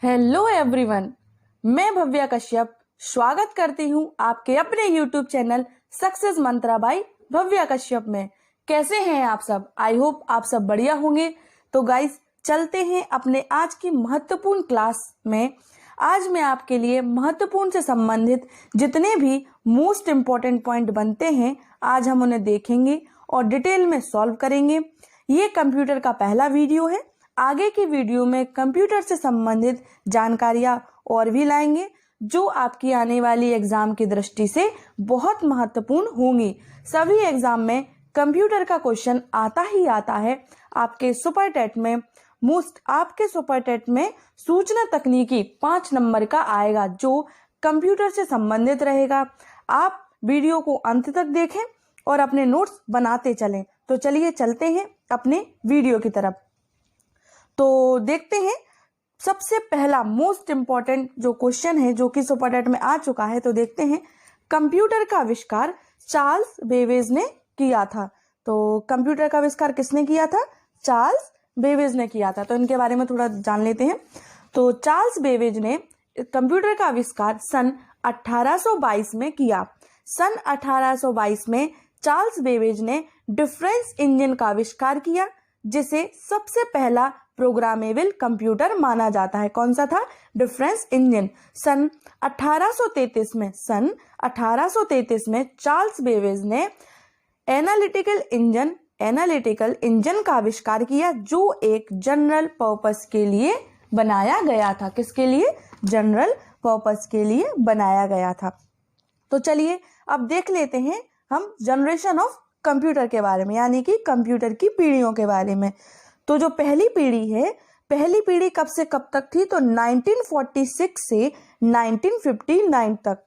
Hello everyone, मैं भव्या कश्यप स्वागत करती हूँ आपके अपने यूट्यूब चैनल सक्सेस मंत्रा बाय भव्या कश्यप में। कैसे हैं आप सब? आई होप आप सब बढ़िया होंगे। तो गाइस, चलते हैं अपने आज की महत्वपूर्ण क्लास में। आज मैं आपके लिए महत्वपूर्ण से संबंधित जितने भी मोस्ट इम्पोर्टेंट पॉइंट बनते हैं, आज हम उन्हें देखेंगे और डिटेल में सॉल्व करेंगे। ये कंप्यूटर का पहला वीडियो है। आगे की वीडियो में कंप्यूटर से संबंधित जानकारियां और भी लाएंगे जो आपकी आने वाली एग्जाम की दृष्टि से बहुत महत्वपूर्ण होंगी। सभी एग्जाम में कंप्यूटर का क्वेश्चन आता ही आता है। आपके सुपर टेट में सूचना तकनीकी 5 नंबर का आएगा जो कंप्यूटर से संबंधित रहेगा। आप वीडियो को अंत तक देखें और अपने नोट्स बनाते चलें। तो चलिए चलते हैं अपने वीडियो की तरफ। तो देखते हैं सबसे पहला मोस्ट इम्पॉर्टेंट जो क्वेश्चन है जो कि सुपर टेट में आ चुका है। तो देखते हैं, कंप्यूटर का आविष्कार चार्ल्स बेबेज ने किया था। तो कंप्यूटर का आविष्कार किसने किया था? चार्ल्स बेबेज ने किया था। तो इनके बारे में थोड़ा जान लेते हैं। तो चार्ल्स बेबेज ने कंप्यूटर का आविष्कार सन 1822 में किया। सन 1822 में चार्ल्स बेबेज ने डिफरेंस इंजन का आविष्कार किया, जिसे सबसे पहला प्रोग्रामेबल कंप्यूटर माना जाता है। कौन सा था? Difference engine. सन 1833 में चार्ल्स बेबेज ने एनालिटिकल इंजन का आविष्कार किया जो एक जनरल पर्पस के लिए बनाया गया था। किसके लिए? जनरल पर्पस के लिए बनाया गया था। तो चलिए अब देख लेते हैं हम जनरेशन ऑफ कंप्यूटर के बारे में, यानी कि कंप्यूटर की पीढ़ियों के बारे में। तो जो पहली पीढ़ी है, पहली पीढ़ी कब से कब तक थी? तो 1946 से 1959 तक।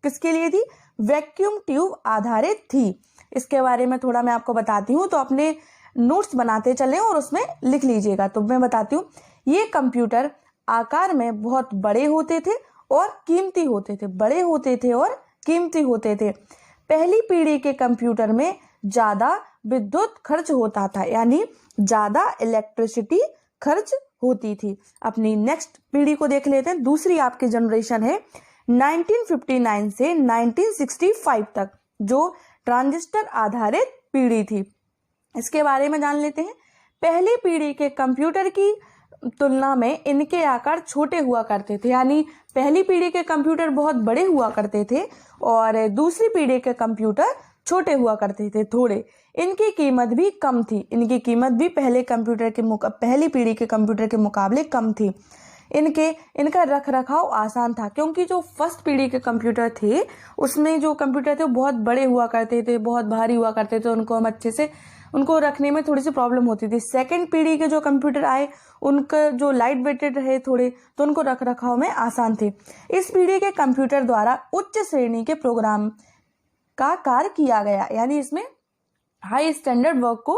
किसके लिए थी? वैक्यूम ट्यूब आधारित थी। इसके बारे में थोड़ा मैं आपको बताती हूँ, तो अपने नोट्स बनाते चलें और उसमें लिख लीजिएगा। तो मैं बताती हूँ, ये कंप्यूटर आकार में बहुत बड़े होते थे और कीमती होते थे। बड़े होते थे और कीमती होते थे। पहली पीढ़ी के कंप्यूटर में ज्यादा विद्युत खर्च होता था, यानी ज्यादा इलेक्ट्रिसिटी खर्च होती थी। अपनी नेक्स्ट पीढ़ी को देख लेते हैं। दूसरी आपकी जनरेशन है 1959 से 1965 तक, जो ट्रांजिस्टर आधारित पीढ़ी थी। इसके बारे में जान लेते हैं। पहली पीढ़ी के कंप्यूटर की तुलना में इनके आकार छोटे हुआ करते थे, यानी पहली पीढ़ी के कंप्यूटर बहुत बड़े हुआ करते थे और दूसरी पीढ़ी के कंप्यूटर छोटे हुआ करते थे थोड़े। इनकी कीमत भी कम थी। इनकी कीमत भी पहली पीढ़ी के कंप्यूटर के मुकाबले कम थी। इनका रख रखाव आसान था, क्योंकि जो फर्स्ट पीढ़ी के कंप्यूटर थे उसमें जो कंप्यूटर थे वो बहुत बड़े हुआ करते थे, बहुत भारी हुआ करते थे। उनको हम अच्छे से उनको रखने में थोड़ी सी प्रॉब्लम होती थी। सेकंड पीढ़ी के जो कंप्यूटर आए उनका जो लाइट वेटेड रहे थोड़े, तो उनको रख रखाव में आसान थे। इस पीढ़ी के कंप्यूटर द्वारा उच्च श्रेणी के प्रोग्राम का कार्य किया गया, यानी इसमें हाई स्टैंडर्ड वर्क को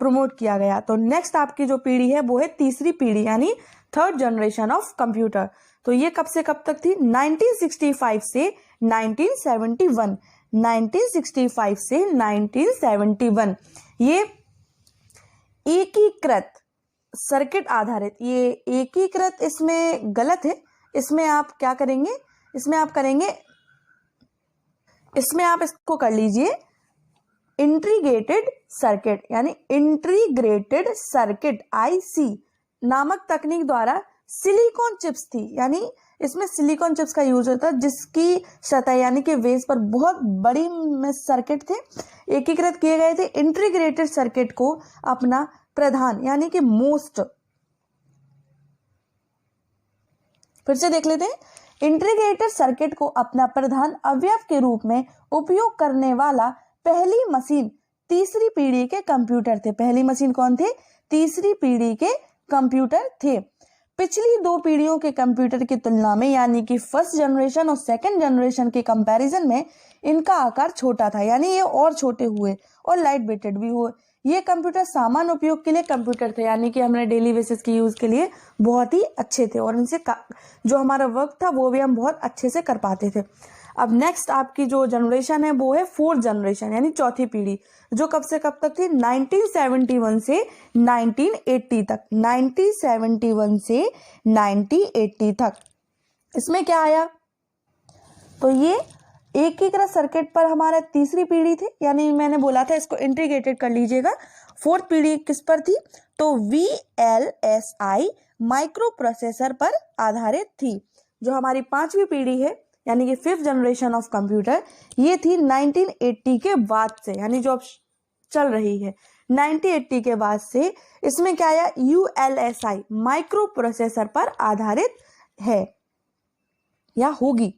प्रमोट किया गया। तो नेक्स्ट आपकी जो पीढ़ी है वो है तीसरी पीढ़ी, यानी थर्ड जनरेशन ऑफ कंप्यूटर। तो ये कब से कब तक थी? 1965 से 1971। 1965 से 1971। ये एकीकृत सर्किट आधारित, ये एकीकृत इसमें गलत है। इसमें आप क्या करेंगे? इसमें आप इसको कर लीजिए इंटीग्रेटेड सर्किट, यानी इंटीग्रेटेड सर्किट IC नामक तकनीक द्वारा सिलिकॉन चिप्स थी, यानी इसमें सिलिकॉन चिप्स का यूज होता है जिसकी सतह यानी कि बेस पर बहुत बड़ी सर्किट थे, एकीकृत किए गए थे। इंटीग्रेटेड सर्किट को अपना प्रधान यानी कि मोस्ट, फिर से देख लेते हैं, इंटीग्रेटेड सर्किट को अपना प्रधान अवयव के रूप में उपयोग करने वाला पहली मशीन तीसरी पीढ़ी के कंप्यूटर थे। पहली मशीन कौन थे? तीसरी पीढ़ी के कंप्यूटर थे। पिछली दो पीढ़ियों के कंप्यूटर की तुलना में, यानी कि फर्स्ट जनरेशन और सेकंड जनरेशन के कंपैरिजन में इनका आकार छोटा था, यानी ये और छोटे हुए और लाइट वेटेड भी हुए। ये कंप्यूटर सामान्य उपयोग के लिए कंप्यूटर थे, यानी कि हमने डेली बेसिस की यूज के लिए बहुत ही अच्छे थे और इनसे जो हमारा वर्क था वो भी हम बहुत अच्छे से कर पाते थे। अब नेक्स्ट आपकी जो जनरेशन है वो है फोर्थ जनरेशन यानी चौथी पीढ़ी, जो कब से कब तक थी 1971 से 1980 तक, 1971 से 1980 तक। इसमें क्या आया, तो ये एकीकृत सर्किट पर हमारा तीसरी पीढ़ी थी, यानी मैंने बोला था इसको इंटीग्रेटेड कर लीजिएगा। फोर्थ पीढ़ी किस पर थी, तो VLSI माइक्रो प्रोसेसर पर आधारित थी। जो हमारी पांचवी पीढ़ी है यानी कि फिफ्थ जनरेशन ऑफ कंप्यूटर, ये थी 1980 के बाद से, यानी जो अब चल रही है 1980 के बाद से। इसमें क्या आया, ULSI माइक्रो प्रोसेसर पर आधारित है या होगी।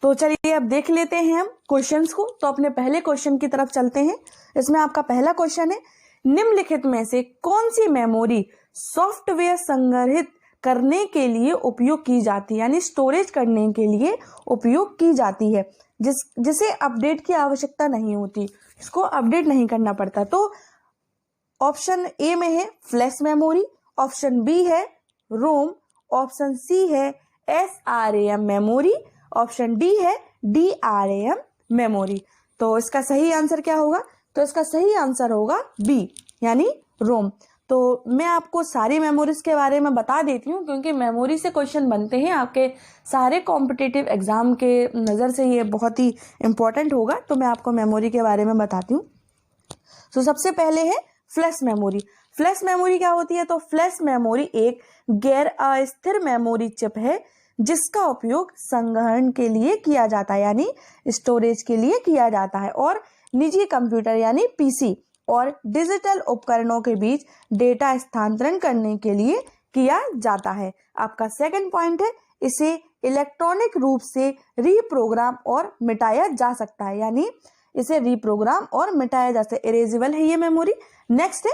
तो चलिए अब देख लेते हैं हम क्वेश्चंस को। तो अपने पहले क्वेश्चन की तरफ चलते हैं। इसमें आपका पहला क्वेश्चन है, निम्नलिखित में से कौन सी मेमोरी सॉफ्टवेयर संग्रहित करने के लिए उपयोग की जाती है, यानी स्टोरेज करने के लिए उपयोग की जाती है, जिसे अपडेट की आवश्यकता नहीं होती, इसको अपडेट नहीं करना पड़ता। तो ऑप्शन ए में है फ्लैश मेमोरी, ऑप्शन बी है रोम, ऑप्शन सी है SRAM मेमोरी, ऑप्शन डी है DRAM मेमोरी। तो इसका सही आंसर क्या होगा, तो इसका सही आंसर होगा बी यानी रोम। तो मैं आपको सारी मेमोरीज के बारे में बता देती हूँ, क्योंकि मेमोरी से क्वेश्चन बनते हैं आपके सारे कॉम्पिटिटिव एग्जाम के नज़र से, ये बहुत ही इंपॉर्टेंट होगा। तो मैं आपको मेमोरी के बारे में बताती हूँ। तो सबसे पहले है फ्लैश मेमोरी। फ्लैश मेमोरी क्या होती है, तो फ्लैश मेमोरी एक गैर अस्थिर मेमोरी चिप है जिसका उपयोग संग्रहण के लिए किया जाता है, यानी स्टोरेज के लिए किया जाता है, और निजी कंप्यूटर यानी PC और डिजिटल उपकरणों के बीच डेटा स्थानांतरण करने के लिए किया जाता है। आपका सेकंड पॉइंट है, इसे इलेक्ट्रॉनिक रूप से रीप्रोग्राम और मिटाया जा सकता है, यानी इसे रीप्रोग्राम और मिटाया जा सकता है, इरेजेबल है ये मेमोरी। नेक्स्ट है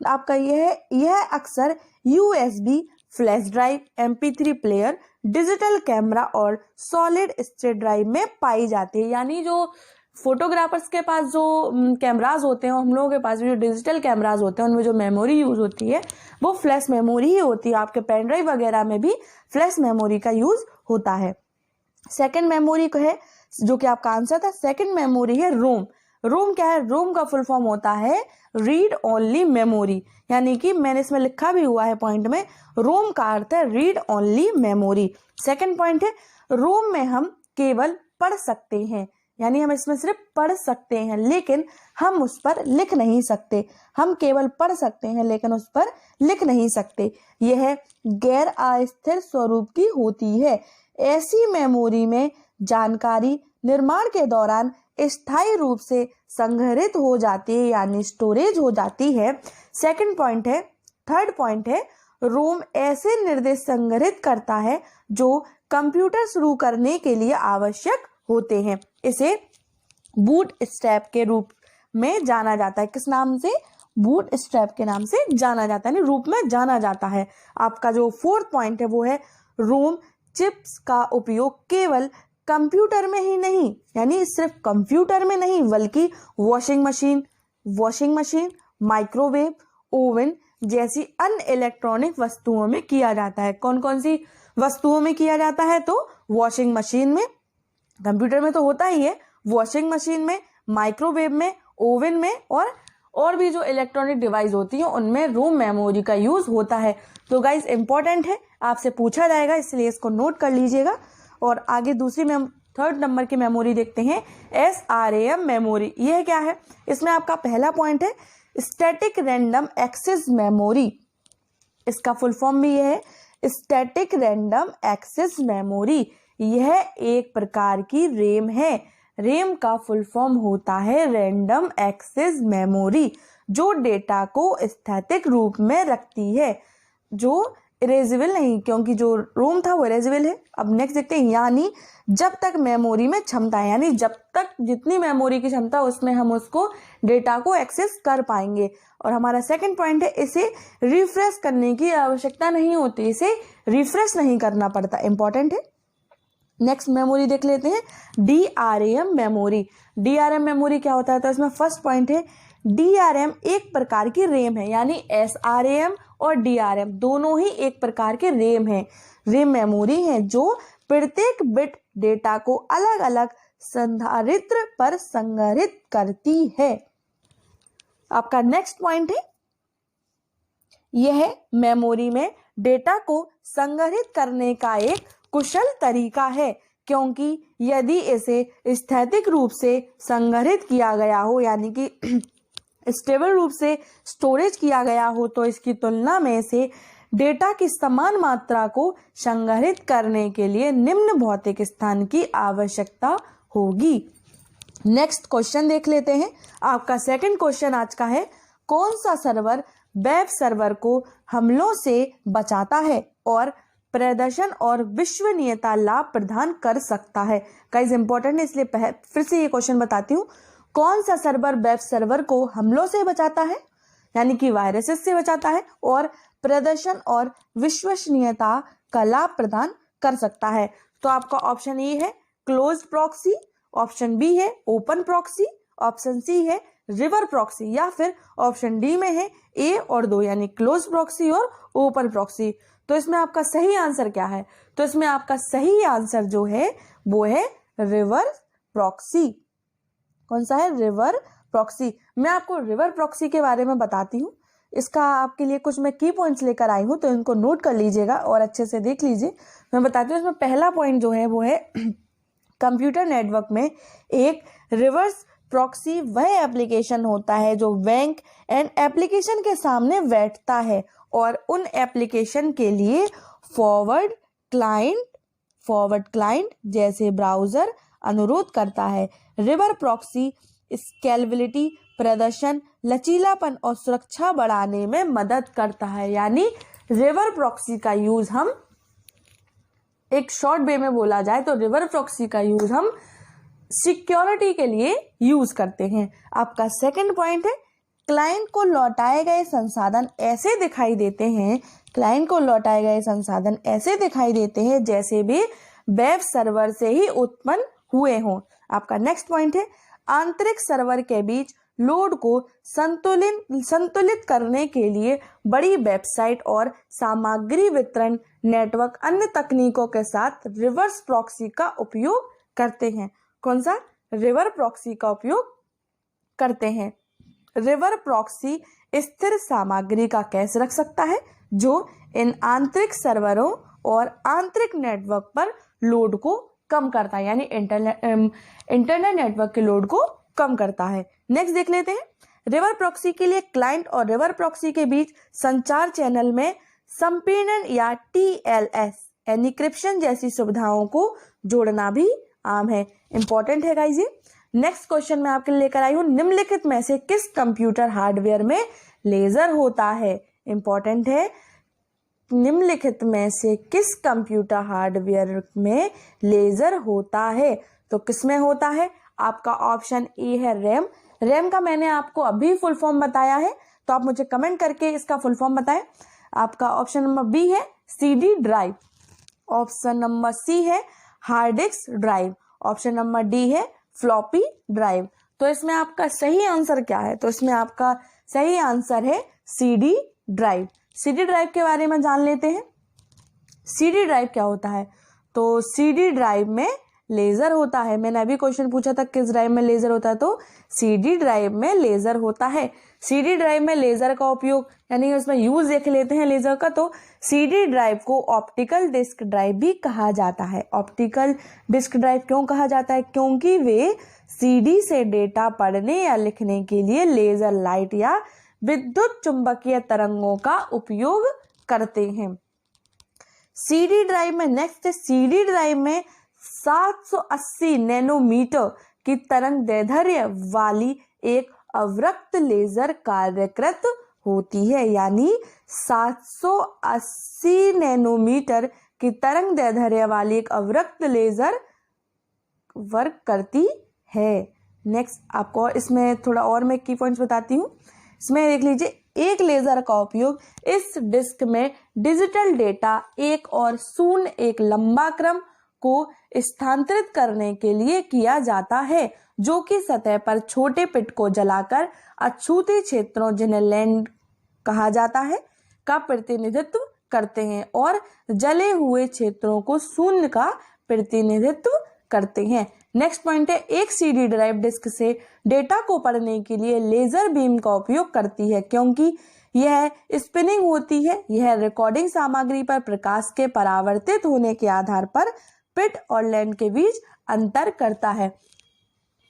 आपका यह अक्सर USB flash drive, MP3 player, digital camera और सॉलिड स्टेट ड्राइव में पाई जाती है, यानी जो फोटोग्राफर्स के पास जो कैमराज होते हैं, हम लोगों के पास भी जो डिजिटल कैमराज होते हैं, उनमें जो मेमोरी यूज होती है वो फ्लैश मेमोरी ही होती है। आपके पेन ड्राइव वगैरह में भी फ्लैश मेमोरी का यूज होता है। सेकंड मेमोरी को है, जो कि आपका आंसर था, सेकंड मेमोरी है रोम। रोम क्या है, रोम का फुल फॉर्म होता है रीड ओनली मेमोरी, यानी कि मैंने इसमें लिखा भी हुआ है पॉइंट में, रोम का अर्थ है read only memory. Second point है, रोम में हम केवल पढ़ सकते हैं, यानी हम इसमें सिर्फ पढ़ सकते हैं लेकिन हम उस पर लिख नहीं सकते। हम केवल पढ़ सकते हैं लेकिन उस पर लिख नहीं सकते। यह गैर अस्थिर स्वरूप की होती है। ऐसी मेमोरी में जानकारी निर्माण के दौरान स्थायी रूप से संग्रहित हो जाती है, यानी स्टोरेज हो जाती है। सेकंड पॉइंट है, थर्ड पॉइंट है, रोम ऐसे निर्देश संग्रहित करता है जो कंप्यूटर शुरू करने के लिए आवश्यक होते हैं। इसे बूट स्ट्रैप के रूप में जाना जाता है। किस नाम से, बूट स्ट्रैप के नाम से जाना जाता है, यानी रूप में जाना जाता है। आपका जो फोर्थ पॉइंट है वो है, रोम चिप्स का उपयोग केवल कंप्यूटर में ही नहीं, यानी सिर्फ कंप्यूटर में नहीं, बल्कि वॉशिंग मशीन, माइक्रोवेव, ओवन जैसी अन्य इलेक्ट्रॉनिक वस्तुओं में किया जाता है। कौन कौन सी वस्तुओं में किया जाता है, तो वॉशिंग मशीन में, कंप्यूटर में तो होता ही है, वॉशिंग मशीन में, माइक्रोवेव में, ओवन में, और भी जो इलेक्ट्रॉनिक डिवाइस होती है उनमें रोम मेमोरी का यूज होता है। तो गाइस इंपॉर्टेंट है, आपसे पूछा जाएगा, इसलिए इसको नोट कर लीजिएगा। और आगे दूसरी थर्ड नंबर की मेमोरी देखते हैं, SRAM मेमोरी। यह क्या है, इसमें आपका पहला पॉइंट है स्टैटिक रैंडम एक्सेस मेमोरी। इसका फुल फॉर्म भी यह है, स्टैटिक रैंडम एक्सेस मेमोरी। यह एक प्रकार की रैम है। रैम का फुल फॉर्म होता है रैंडम एक्सेस मेमोरी, जो डेटा को स्थैतिक रूप में रखती है, जो इरेजेबल नहीं, क्योंकि जो रोम था वो इरेजेबल है। अब नेक्स्ट देखते हैं, यानी जब तक मेमोरी में क्षमता है, यानी जब तक जितनी मेमोरी की क्षमता उसमें हम उसको डेटा को एक्सेस कर पाएंगे। और हमारा सेकंड पॉइंट है, इसे रिफ्रेश करने की आवश्यकता नहीं होती, इसे रिफ्रेश नहीं करना पड़ता, इंपॉर्टेंट है। नेक्स्ट मेमोरी देख लेते हैं, DRAM मेमोरी। DRAM मेमोरी क्या होता है, तो इसमें फर्स्ट पॉइंट है, DRAM एक प्रकार की रैम है, यानी SRAM और DRAM दोनों ही एक प्रकार के रैम है, रैम मेमोरी है, जो प्रत्येक बिट डेटा को अलग अलग संधारित्र पर संग्रहित करती है। आपका नेक्स्ट पॉइंट है, यह मेमोरी में डेटा को संग्रहित करने का एक कुशल तरीका है, क्योंकि यदि इसे स्थैतिक रूप से संग्रहित किया गया हो, यानी कि स्टेबल रूप से स्टोरेज किया गया हो, तो इसकी तुलना में से डेटा की समान मात्रा को संग्रहित करने के लिए निम्न भौतिक स्थान की आवश्यकता होगी। नेक्स्ट क्वेश्चन देख लेते हैं। आपका सेकंड क्वेश्चन आज का है, कौन सा सर्वर वेब सर्वर को हमलों से बचाता है और प्रदर्शन और विश्वसनीयता लाभ प्रदान कर सकता है। गाइस इंपॉर्टेंट है, इसलिए फिर से ये क्वेश्चन बताती हूँ। कौन सा सर्वर वेब सर्वर को हमलों से बचाता है, यानी कि वायरसेस से बचाता है, और प्रदर्शन और विश्वसनीयता का लाभ प्रदान कर सकता है। तो आपका ऑप्शन ए है क्लोज प्रॉक्सी, ऑप्शन बी है ओपन प्रॉक्सी, ऑप्शन सी है रिवर प्रॉक्सी, या फिर ऑप्शन डी में है ए और 2 यानी क्लोज प्रॉक्सी और ओपन प्रॉक्सी। तो इसमें आपका सही आंसर क्या है? तो इसमें आपका सही आंसर जो है वो है रिवर प्रॉक्सी। कौन सा है? River proxy. मैं आपको रिवर प्रॉक्सी के बारे में बताती हूँ। इसका आपके लिए कुछ मैं की पॉइंट्स लेकर आई हूँ, तो इनको नोट कर लीजिएगा और अच्छे से देख लीजिए। मैं बताती हूँ, इसमें पहला पॉइंट जो है वो है कंप्यूटर नेटवर्क में एक रिवर्स प्रॉक्सी वह एप्लीकेशन होता है जो बैंक एंड एप्लीकेशन के सामने बैठता है और उन एप्लीकेशन के लिए फॉरवर्ड क्लाइंट जैसे ब्राउजर अनुरोध करता है। रिवर प्रॉक्सी स्केलेबिलिटी, प्रदर्शन, लचीलापन और सुरक्षा बढ़ाने में मदद करता है। यानी रिवर प्रॉक्सी का यूज हम एक शॉर्ट वे में बोला जाए तो रिवर प्रॉक्सी का यूज हम सिक्योरिटी के लिए यूज करते हैं। आपका सेकंड पॉइंट है, क्लाइंट को लौटाए गए संसाधन ऐसे दिखाई देते हैं जैसे भी वेब सर्वर से ही उत्पन्न हुए हों। आपका नेक्स्ट पॉइंट है, आंतरिक सर्वर के बीच लोड को संतुलित करने के लिए बड़ी वेबसाइट और सामग्री वितरण नेटवर्क अन्य तकनीकों के साथ रिवर्स प्रॉक्सी का उपयोग करते हैं। कौन सा? रिवर प्रॉक्सी का उपयोग करते हैं। रिवर प्रॉक्सी स्थिर सामग्री का कैश रख सकता है जो इन आंतरिक सर्वरों और आंतरिक नेटवर्क पर लोड को कम करता है, यानी इंटरनेट नेटवर्क के लोड को कम करता है। नेक्स्ट देख लेते हैं, रिवर प्रॉक्सी के लिए क्लाइंट और रिवर प्रॉक्सी के बीच संचार चैनल में संपीड़न या TLS एन्क्रिप्शन जैसी सुविधाओं को जोड़ना भी आम है। इंपॉर्टेंट है गाइस ये। नेक्स्ट क्वेश्चन मैं आपके लिए लेकर आई हूँ, निम्नलिखित में से किस कंप्यूटर हार्डवेयर में लेजर होता है? इंपॉर्टेंट है, निम्नलिखित में से किस कंप्यूटर हार्डवेयर में लेजर होता है? तो किस में होता है? आपका ऑप्शन ए है रैम। रैम का मैंने आपको अभी फुल फॉर्म बताया है, तो आप मुझे कमेंट करके इसका फुल फॉर्म बताएं। आपका ऑप्शन नंबर बी है CD drive, option number C है hard disk drive, option number D है फ्लॉपी ड्राइव। तो इसमें आपका सही आंसर क्या है? तो इसमें आपका सही आंसर है CD ड्राइव। CD ड्राइव के बारे में जान लेते हैं। CD ड्राइव क्या होता है? तो CD ड्राइव में लेजर होता है। मैंने अभी क्वेश्चन पूछा था किस ड्राइव में लेजर होता है, तो CD ड्राइव में लेजर होता है। CD ड्राइव में लेजर का उपयोग, यानी उसमें यूज देख लेते हैं लेजर का, तो CD ड्राइव को ऑप्टिकल डिस्क ड्राइव भी कहा जाता है। ऑप्टिकल डिस्क ड्राइव क्यों कहा जाता है? क्योंकि वे CD से डेटा पढ़ने या लिखने के लिए लेजर लाइट या विद्युत चुंबकीय तरंगों का उपयोग करते हैं। CD ड्राइव में नेक्स्ट है, CD ड्राइव में 780 नैनोमीटर की तरंग दैर्ध्य वाली एक अवरक्त लेजर कार्यरत होती है। यानी 780 नैनोमीटर की तरंग दैर्ध्य वाली एक अवरक्त लेजर वर्क करती है। नेक्स्ट आपको इसमें थोड़ा और मैं की पॉइंट्स बताती हूँ। इसमें देख लीजिए, एक लेजर का उपयोग इस डिस्क में डिजिटल डेटा 1 और 0 एक लंबा क्रम को स्थानांतरित करने के लिए किया जाता है, जो कि सतह पर छोटे पिट को जलाकर अछूते क्षेत्रों, जिन्हें लैंड कहा जाता है, का प्रतिनिधित्व करते हैं और जले हुए क्षेत्रों को शून्य का प्रतिनिधित्व करते हैं। नेक्स्ट पॉइंट है, एक सीडी ड्राइव डिस्क से डेटा को पढ़ने के लिए लेजर बीम का उपयोग करती है क्योंकि यह स्पिनिंग होती है। यह रिकॉर्डिंग सामग्री पर प्रकाश के परावर्तित होने के आधार पर पिट और लैंड के बीच अंतर करता है।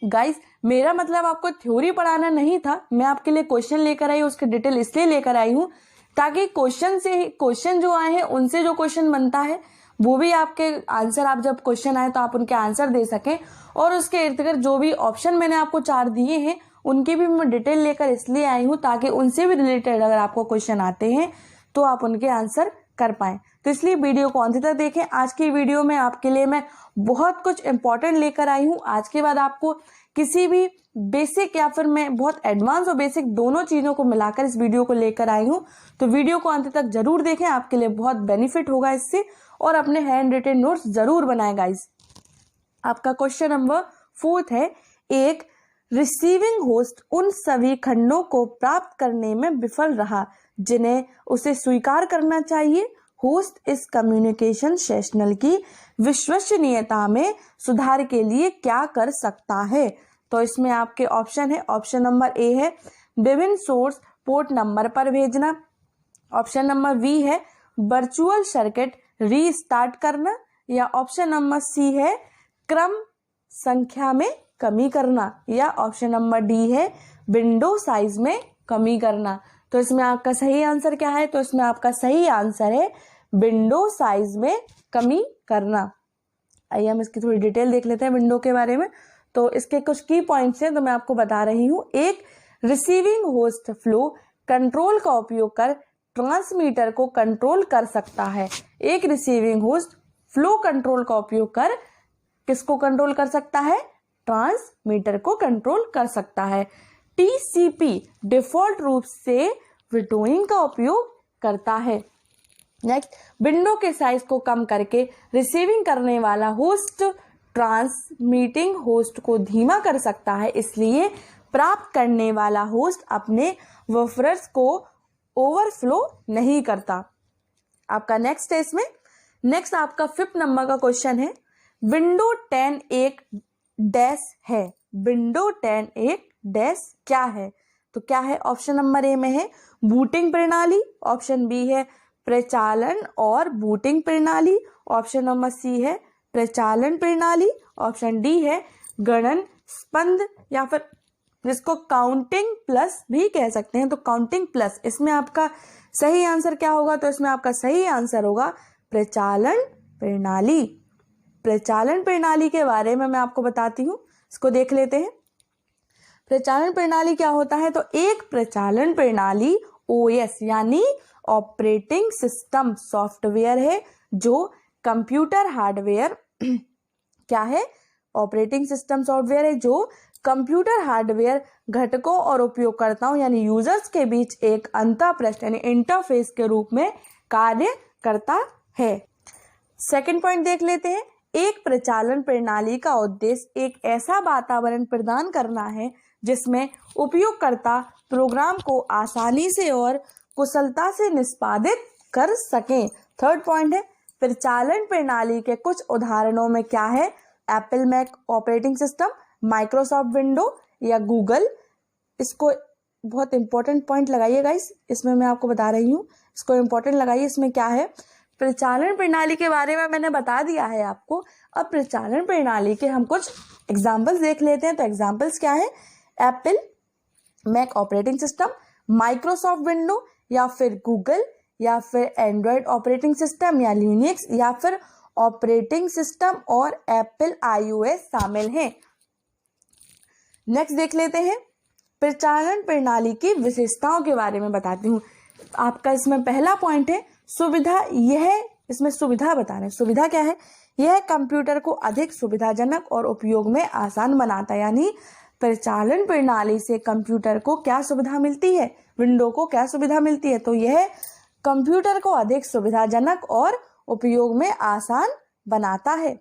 गाइस, मेरा मतलब आपको थ्योरी पढ़ाना नहीं था, मैं आपके लिए क्वेश्चन लेकर आई, उसके डिटेल इसलिए लेकर आई हूँ ताकि क्वेश्चन जो आए हैं उनसे जो क्वेश्चन बनता है वो भी आपके आंसर, आप जब क्वेश्चन आए तो आप उनके आंसर दे सकें। और उसके इर्द गिर्द जो भी ऑप्शन मैंने आपको 4 दिए हैं उनकी भी मैं डिटेल लेकर इसलिए आई हूँ ताकि उनसे भी रिलेटेड अगर आपको क्वेश्चन आते हैं तो आप उनके आंसर कर पाएं। तो इसलिए वीडियो को अंत तक देखें। आज की वीडियो में आपके लिए मैं बहुत कुछ इंपॉर्टेंट लेकर आई हूँ। आज के बाद आपको किसी भी बेसिक या फिर मैं बहुत एडवांस और बेसिक दोनों चीज़ों को मिलाकर इस वीडियो को लेकर आई हूँ। तो वीडियो को अंत तक जरूर देखें, आपके लिए बहुत बेनिफिट होगा इससे। और अपने हैंड रिटन नोट्स जरूर बनाएं गाइस। आपका क्वेश्चन नंबर 4 है, एक रिसीविंग होस्ट उन सभी खंडों को प्राप्त करने में विफल रहा जिन्हें उसे स्वीकार करना चाहिए। होस्ट इस कम्युनिकेशन सेशनल की विश्वसनीयता में सुधार के लिए क्या कर सकता है? तो इसमें आपके ऑप्शन है, ऑप्शन नंबर ए है विभिन्न सोर्स पोर्ट नंबर पर भेजना, ऑप्शन नंबर बी है वर्चुअल सर्किट रीस्टार्ट करना, या ऑप्शन नंबर सी है क्रम संख्या में कमी करना, या ऑप्शन नंबर डी है विंडो साइज में कमी करना। तो इसमें आपका सही आंसर क्या है? तो इसमें आपका सही आंसर है विंडो साइज में कमी करना। आइए हम इसकी थोड़ी डिटेल देख लेते हैं विंडो के बारे में। तो इसके कुछ की पॉइंट्स हैं तो मैं आपको बता रही हूँ। एक, रिसीविंग होस्ट फ्लो कंट्रोल का उपयोग कर ट्रांसमीटर को कंट्रोल कर सकता है। एक रिसीविंग होस्ट फ्लो कंट्रोल का उपयोग कर किसको कंट्रोल कर सकता है? ट्रांसमीटर को कंट्रोल कर सकता है। टीसीपी डिफॉल्ट रूप से विंडोइंग का उपयोग करता है। नेक्स्ट, विंडो के साइज को कम करके रिसीविंग करने वाला होस्ट ट्रांसमीटिंग होस्ट को धीमा कर सकता है, इसलिए प्राप्त करने वाला होस्ट अपने बफर्स को ओवरफ्लो नहीं करता। आपका नेक्स्ट है इसमें, नेक्स्ट आपका 5th नंबर का क्वेश्चन है, विंडो 10 एक डैश है। विंडो 10 एक डैश क्या है? तो क्या है? ऑप्शन नंबर ए में है बूटिंग प्रणाली, ऑप्शन बी है प्रचालन और बूटिंग प्रणाली, ऑप्शन नंबर सी है प्रचालन प्रणाली, ऑप्शन डी है गणन स्पंद, या फिर जिसको काउंटिंग प्लस भी कह सकते हैं, तो काउंटिंग प्लस। इसमें आपका सही आंसर क्या होगा? तो इसमें आपका सही आंसर होगा प्रचालन प्रणाली। प्रचालन प्रणाली के बारे में मैं आपको बताती हूँ, इसको देख लेते हैं। प्रचालन प्रणाली क्या होता है? तो एक प्रचालन प्रणाली ओएस यानी ऑपरेटिंग सिस्टम सॉफ्टवेयर है जो कंप्यूटर हार्डवेयर क्या है? ऑपरेटिंग सिस्टम सॉफ्टवेयर है जो कंप्यूटर हार्डवेयर घटकों और उपयोगकर्ताओं यानी यूजर्स के बीच एक अंतःपृष्ठ यानी इंटरफेस के रूप में कार्य करता है। सेकंड पॉइंट देख लेते हैं। एक प्रचालन प्रणाली का उद्देश्य एक ऐसा वातावरण प्रदान करना है जिसमें उपयोगकर्ता प्रोग्राम को आसानी से और कुशलता से निष्पादित कर सकें। थर्ड पॉइंट है प्रचालन प्रणाली के कुछ उदाहरणों में क्या है? Apple Mac operating system, Microsoft window या गूगल। इसको बहुत इंपॉर्टेंट पॉइंट लगाइए गाइस, इसमें मैं आपको बता रही हूँ, इसको इंपॉर्टेंट लगाइए। इसमें क्या है? प्रचालन प्रणाली के बारे में मैंने बता दिया है आपको। अब प्रचालन प्रणाली के हम कुछ एग्जाम्पल्स देख लेते हैं। तो एग्जाम्पल्स क्या है? Apple Mac operating system, Microsoft window, या फिर गूगल, या फिर एंड्रॉयड ऑपरेटिंग सिस्टम या लिनक्स, या फिर ऑपरेटिंग सिस्टम और एप्पल आईओएस शामिल हैं। नेक्स्ट देख लेते हैं, प्रचालन प्रणाली की विशेषताओं के बारे में बताती हूँ। आपका इसमें पहला पॉइंट है सुविधा। यह इसमें सुविधा बता रहे हैं। सुविधा क्या है? यह कंप्यूटर को अधिक सुविधाजनक और उपयोग में आसान बनाता है। यानी प्रचालन प्रणाली से कंप्यूटर को क्या सुविधा मिलती है? विंडो को क्या सुविधा मिलती है? तो यह कंप्यूटर को अधिक सुविधाजनक और उपयोग में आसान बनाता है।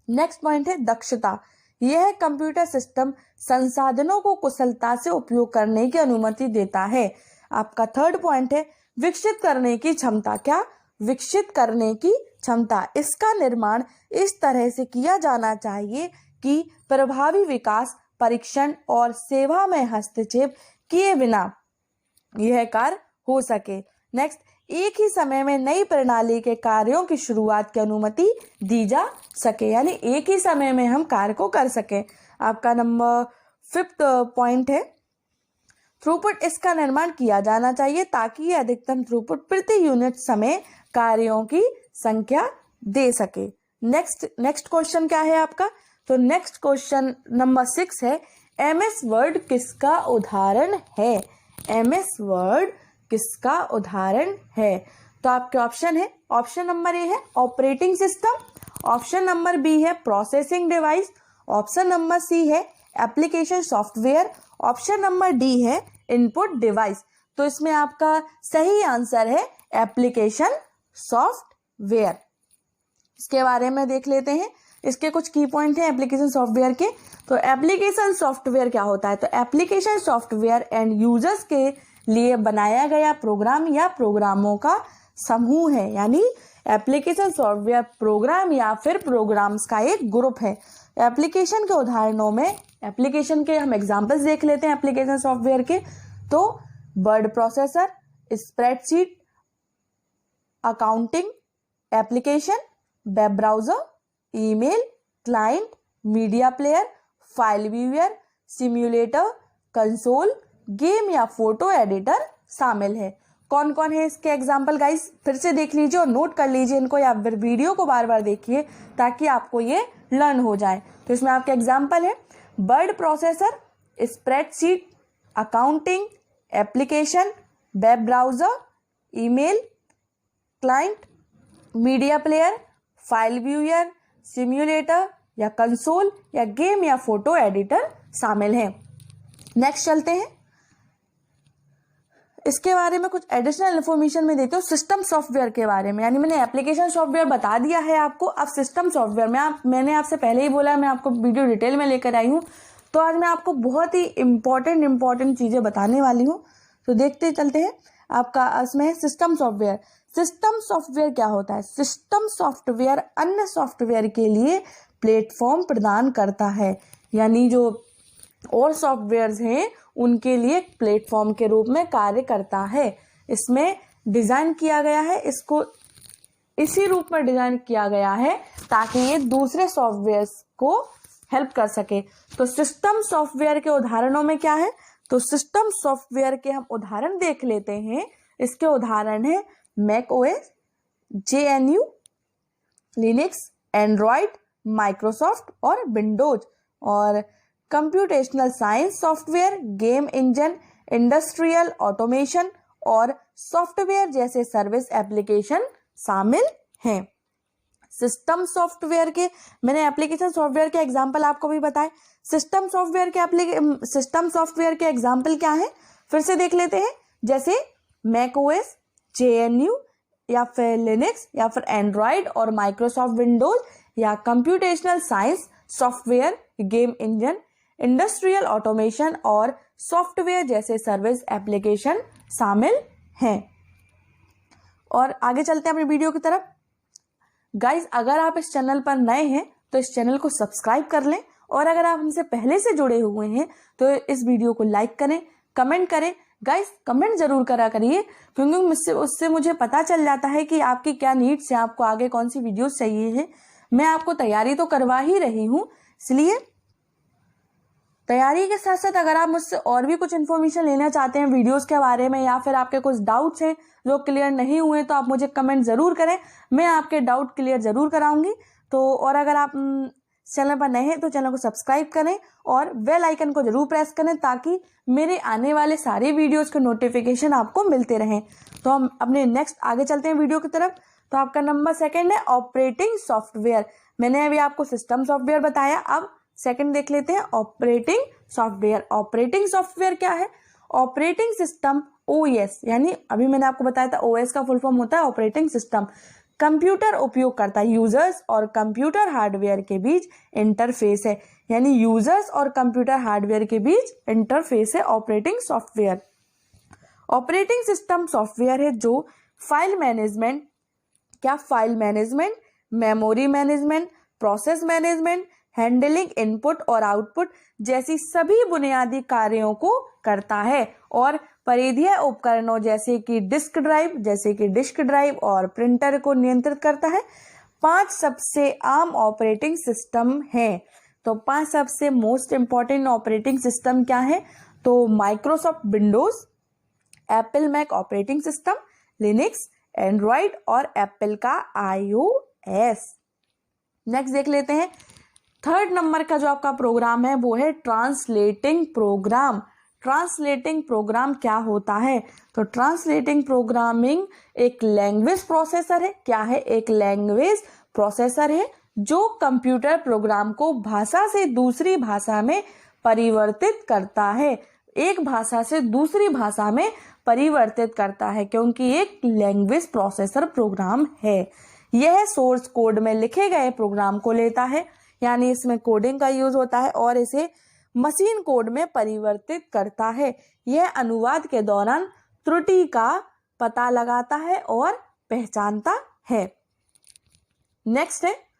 नेक्स्ट पॉइंट है दक्षता। यह कंप्यूटर सिस्टम संसाधनों को कुशलता से उपयोग करने की अनुमति देता है। आपका थर्ड पॉइंट है विकसित करने की क्षमता। क्या? विकसित करने की क्षमता। इसका निर्माण इस तरह से किया जाना चाहिए कि प्रभावी विकास, परीक्षण और सेवा में हस्तक्षेप किए बिना यह कार्य हो सके। नेक्स्ट, एक ही समय में नई प्रणाली के कार्यों की शुरुआत की अनुमति दी जा सके, यानी एक ही समय में हम कार्य को कर सके। आपका नंबर 5th पॉइंट है थ्रूपुट। इसका निर्माण किया जाना चाहिए ताकि ये अधिकतम थ्रूपुट प्रति यूनिट समय कार्यों की संख्या दे सके। नेक्स्ट क्वेश्चन क्या है आपका? तो नेक्स्ट क्वेश्चन नंबर 6 है एमएस वर्ड किसका उदाहरण है? एमएस वर्ड किसका उदाहरण है? तो आपके ऑप्शन है, ऑप्शन नंबर ए है operating system, option number B है processing device, option number C है application software, option number D है इनपुट डिवाइस। तो इसमें आपका सही आंसर है एप्लीकेशन सॉफ्टवेयर। इसके बारे में देख लेते हैं, इसके कुछ की पॉइंट हैं एप्लीकेशन सॉफ्टवेयर के। तो एप्लीकेशन सॉफ्टवेयर क्या होता है? तो एप्लीकेशन सॉफ्टवेयर एंड यूजर्स के लिए बनाया गया प्रोग्राम या प्रोग्रामों का समूह है, यानी एप्लीकेशन सॉफ्टवेयर प्रोग्राम या फिर प्रोग्राम्स का एक ग्रुप है। एप्लीकेशन के उदाहरणों में एप्लीकेशन के हम एग्जांपल्स देख लेते हैं एप्लीकेशन सॉफ्टवेयर के। तो word processor, spreadsheet, accounting application, web browser, email client, media player, file viewer, simulator, console, game या फोटो एडिटर शामिल है। कौन कौन है इसके एग्जाम्पल गाइस? फिर से देख लीजिए और नोट कर लीजिए इनको, या फिर वीडियो को बार बार देखिए ताकि आपको ये लर्न हो जाए। तो इसमें आपके एग्जाम्पल है word processor, spreadsheet, accounting application, web browser, email client, media player, file viewer, simulator या कंसोल या गेम या फोटो एडिटर शामिल हैं। नेक्स्ट चलते हैं, इसके बारे में कुछ एडिशनल इन्फॉर्मेशन में देती हूँ सिस्टम सॉफ्टवेयर के बारे में। यानी मैंने एप्लीकेशन सॉफ्टवेयर बता दिया है आपको, अब सिस्टम सॉफ्टवेयर में मैंने आपसे पहले ही बोला, मैं आपको वीडियो डिटेल में लेकर आई हूँ। तो आज मैं आपको बहुत ही इम्पोर्टेंट चीजें बताने वाली हूँ। तो देखते चलते हैं, आपका इसमें है सिस्टम सॉफ्टवेयर। सिस्टम सॉफ्टवेयर क्या होता है? सिस्टम सॉफ्टवेयर अन्य सॉफ्टवेयर के लिए प्लेटफॉर्म प्रदान करता है, यानी जो और सॉफ्टवेयर्स हैं उनके लिए प्लेटफॉर्म के रूप में कार्य करता है। इसमें डिजाइन किया गया है, इसको इसी रूप में डिजाइन किया गया है ताकि ये दूसरे सॉफ्टवेयर्स को हेल्प कर सके। तो सिस्टम सॉफ्टवेयर के उदाहरणों में क्या है? तो सिस्टम सॉफ्टवेयर के हम उदाहरण देख लेते हैं। इसके उदाहरण है Mac OS, GNU, Linux, Android, Microsoft और विंडोज। और computational science software, game engine, industrial automation और सॉफ्टवेयर जैसे सर्विस एप्लीकेशन शामिल हैं। सिस्टम सॉफ्टवेयर के मैंने एप्लीकेशन सॉफ्टवेयर के एग्जांपल आपको भी बताए। सिस्टम सॉफ्टवेयर के एग्जांपल क्या है? फिर से देख लेते हैं, जैसे मैक ओएस, जेएनयू या फिर लिनक्स या फिर एंड्रॉयड और माइक्रोसॉफ्ट विंडोज, या computational science software, game engine, industrial automation और सॉफ्टवेयर जैसे सर्विस एप्लीकेशन शामिल हैं। और आगे चलते हैं अपनी वीडियो की तरफ। गाइज, अगर आप इस चैनल पर नए हैं तो इस चैनल को सब्सक्राइब कर लें, और अगर आप हमसे पहले से जुड़े हुए हैं तो इस वीडियो को लाइक करें, कमेंट करें। गाइज, कमेंट जरूर करा करिए, क्योंकि उससे मुझे पता चल जाता है कि आपकी क्या नीड्स है, आपको आगे कौन सी वीडियोस चाहिए है। मैं आपको तैयारी तो करवा ही रही हूँ, इसलिए तैयारी के साथ साथ अगर आप मुझसे और भी कुछ इन्फॉर्मेशन लेना चाहते हैं वीडियोस के बारे में, या फिर आपके कुछ डाउट्स हैं जो क्लियर नहीं हुए, तो आप मुझे कमेंट जरूर करें, मैं आपके डाउट क्लियर जरूर कराऊंगी। तो और अगर आप चैनल पर नए हैं तो चैनल को सब्सक्राइब करें और बेल आइकन को जरूर प्रेस करें ताकि मेरे आने वाले सारे वीडियोस के नोटिफिकेशन आपको मिलते रहें। तो हम अपने नेक्स्ट आगे चलते हैं वीडियो की तरफ। तो आपका नंबर 2 है ऑपरेटिंग सॉफ्टवेयर। मैंने अभी आपको सिस्टम सॉफ्टवेयर बताया, अब सेकंड देख लेते हैं ऑपरेटिंग सॉफ्टवेयर। ऑपरेटिंग सॉफ्टवेयर क्या है? ऑपरेटिंग सिस्टम ओएस, यानी अभी मैंने आपको बताया था ओएस का फुल फॉर्म होता है ऑपरेटिंग सिस्टम। कंप्यूटर उपयोगकर्ता यूजर्स और कंप्यूटर हार्डवेयर के बीच इंटरफेस है, यानी यूजर्स और कंप्यूटर हार्डवेयर के बीच इंटरफेस है operating software. Operating system software है जो file management, memory management, process management, handling input और आउटपुट जैसी सभी बुनियादी कार्यों को करता है और परिधीय उपकरणों जैसे कि डिस्क ड्राइव और प्रिंटर को नियंत्रित करता है। 5 सबसे आम ऑपरेटिंग सिस्टम हैं। तो 5 सबसे मोस्ट इंपॉर्टेंट ऑपरेटिंग सिस्टम क्या है? तो Microsoft Windows, Apple Mac operating system, Linux, Android और एप्पल का iOS। नेक्स्ट देख लेते हैं 3rd नंबर का जो आपका प्रोग्राम है वो है ट्रांसलेटिंग प्रोग्राम। ट्रांसलेटिंग प्रोग्राम क्या होता है? तो ट्रांसलेटिंग प्रोग्रामिंग एक लैंग्वेज प्रोसेसर है। क्या है? एक लैंग्वेज प्रोसेसर है जो कंप्यूटर प्रोग्राम को भाषा से दूसरी भाषा में परिवर्तित करता है। एक भाषा से दूसरी भाषा में परिवर्तित करता है क्योंकि एक लैंग्वेज प्रोसेसर प्रोग्राम है। यह सोर्स कोड में लिखे गए प्रोग्राम को लेता है, यानी इसमें कोडिंग का यूज होता है और इसे मशीन कोड में परिवर्तित करता है। यह अनुवाद के दौरान त्रुटि का पता लगाता है और पहचानता है। नेक्स्ट है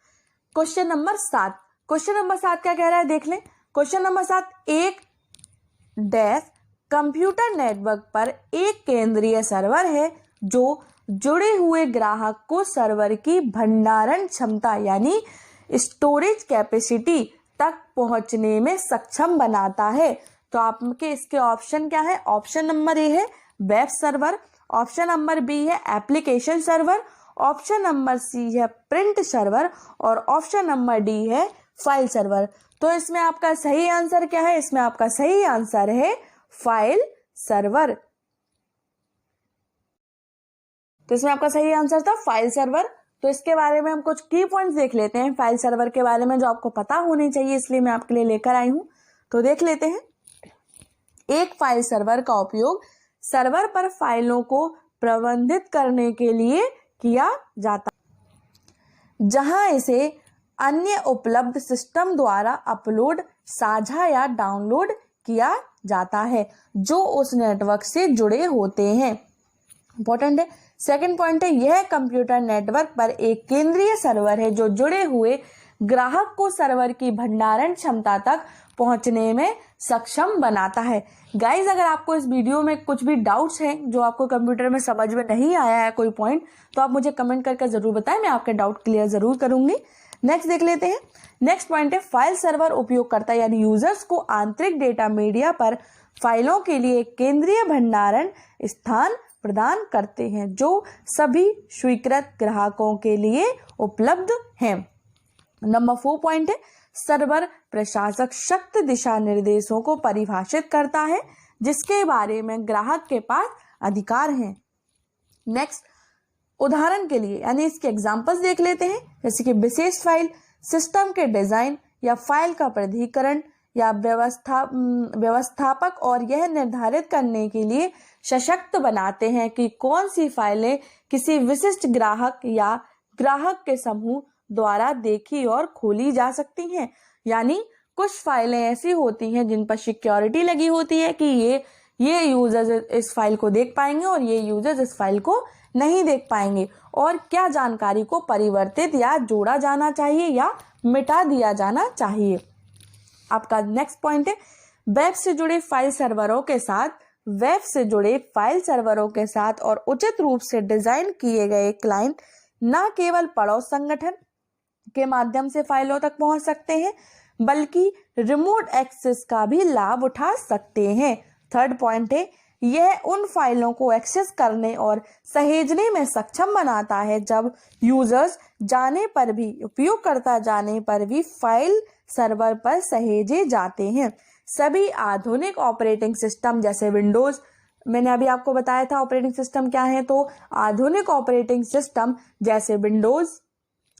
क्वेश्चन नंबर 7। क्वेश्चन नंबर 7 क्या कह रहा है देख लें। क्वेश्चन नंबर 7, एक डैश कंप्यूटर नेटवर्क पर एक केंद्रीय सर्वर है जो जुड़े हुए ग्राहक को सर्वर की भंडारण क्षमता यानी स्टोरेज कैपेसिटी तक पहुंचने में सक्षम बनाता है। तो आपके इसके ऑप्शन क्या है? ऑप्शन नंबर ए है web server, option number B है application server, option number C है प्रिंट सर्वर और ऑप्शन नंबर डी है फाइल सर्वर। तो इसमें आपका सही आंसर क्या है? इसमें आपका सही आंसर है फाइल सर्वर। तो इसमें आपका सही आंसर था फाइल सर्वर। तो इसके बारे में हम कुछ की पॉइंट्स देख लेते हैं फाइल सर्वर के बारे में जो आपको पता होनी चाहिए, इसलिए मैं आपके लिए लेकर आई हूं। तो देख लेते हैं। एक फाइल सर्वर का उपयोग सर्वर पर फाइलों को प्रबंधित करने के लिए किया जाता है, जहां इसे अन्य उपलब्ध सिस्टम द्वारा अपलोड, साझा या डाउनलोड किया जाता है जो उस नेटवर्क से जुड़े होते हैं। इंपॉर्टेंट है। सेकंड पॉइंट है यह कंप्यूटर नेटवर्क पर एक केंद्रीय सर्वर है जो जुड़े हुए ग्राहक को सर्वर की भंडारण क्षमता तक पहुंचने में सक्षम बनाता है। गाइज, अगर आपको इस वीडियो में कुछ भी डाउट्स हैं जो आपको कंप्यूटर में समझ में नहीं आया है कोई पॉइंट, तो आप मुझे कमेंट करके जरूर बताएं, मैं आपके डाउट क्लियर जरूर करूंगी। नेक्स्ट देख लेते हैं। नेक्स्ट पॉइंट है फाइल सर्वर उपयोगकर्ता यानी यूजर्स को आंतरिक डेटा मीडिया पर फाइलों के लिए केंद्रीय भंडारण स्थान प्रदान करते हैं जो सभी स्वीकृत ग्राहकों के लिए उपलब्ध हैं। नंबर 4 पॉइंट है सर्वर प्रशासक शक्ति दिशा निर्देशों को परिभाषित करता है जिसके बारे में ग्राहक के पास अधिकार हैं। नेक्स्ट, उदाहरण के लिए यानी इसके एग्जांपल्स देख लेते हैं, जैसे कि विशेष फाइल सिस्टम के डिजाइन या फाइल का प्राधिकरण या व्यवस्थापक और यह निर्धारित करने के लिए सशक्त बनाते हैं कि कौन सी फाइलें किसी विशिष्ट ग्राहक या ग्राहक के समूह द्वारा देखी और खोली जा सकती हैं। यानी कुछ फाइलें ऐसी होती हैं जिन पर सिक्योरिटी लगी होती है कि ये यूजर्स इस फाइल को देख पाएंगे और ये यूजर्स इस फाइल को नहीं देख पाएंगे, और क्या जानकारी को परिवर्तित या जोड़ा जाना चाहिए या मिटा दिया जाना चाहिए। आपका नेक्स्ट पॉइंट है वेब से जुड़े फाइल सर्वरों के साथ और उचित रूप से डिजाइन किए गए क्लाइंट न केवल पड़ोस संगठन के माध्यम से फाइलों तक पहुंच सकते हैं बल्कि रिमोट एक्सेस का भी लाभ उठा सकते हैं। थर्ड पॉइंट है यह उन फाइलों को एक्सेस करने और सहेजने में सक्षम बनाता है जब यूजर्स उपयोगकर्ता जाने पर भी फाइल सर्वर पर सहेजे जाते हैं। सभी आधुनिक ऑपरेटिंग सिस्टम जैसे विंडोज, मैंने अभी आपको बताया था ऑपरेटिंग सिस्टम क्या है, तो आधुनिक ऑपरेटिंग सिस्टम जैसे विंडोज,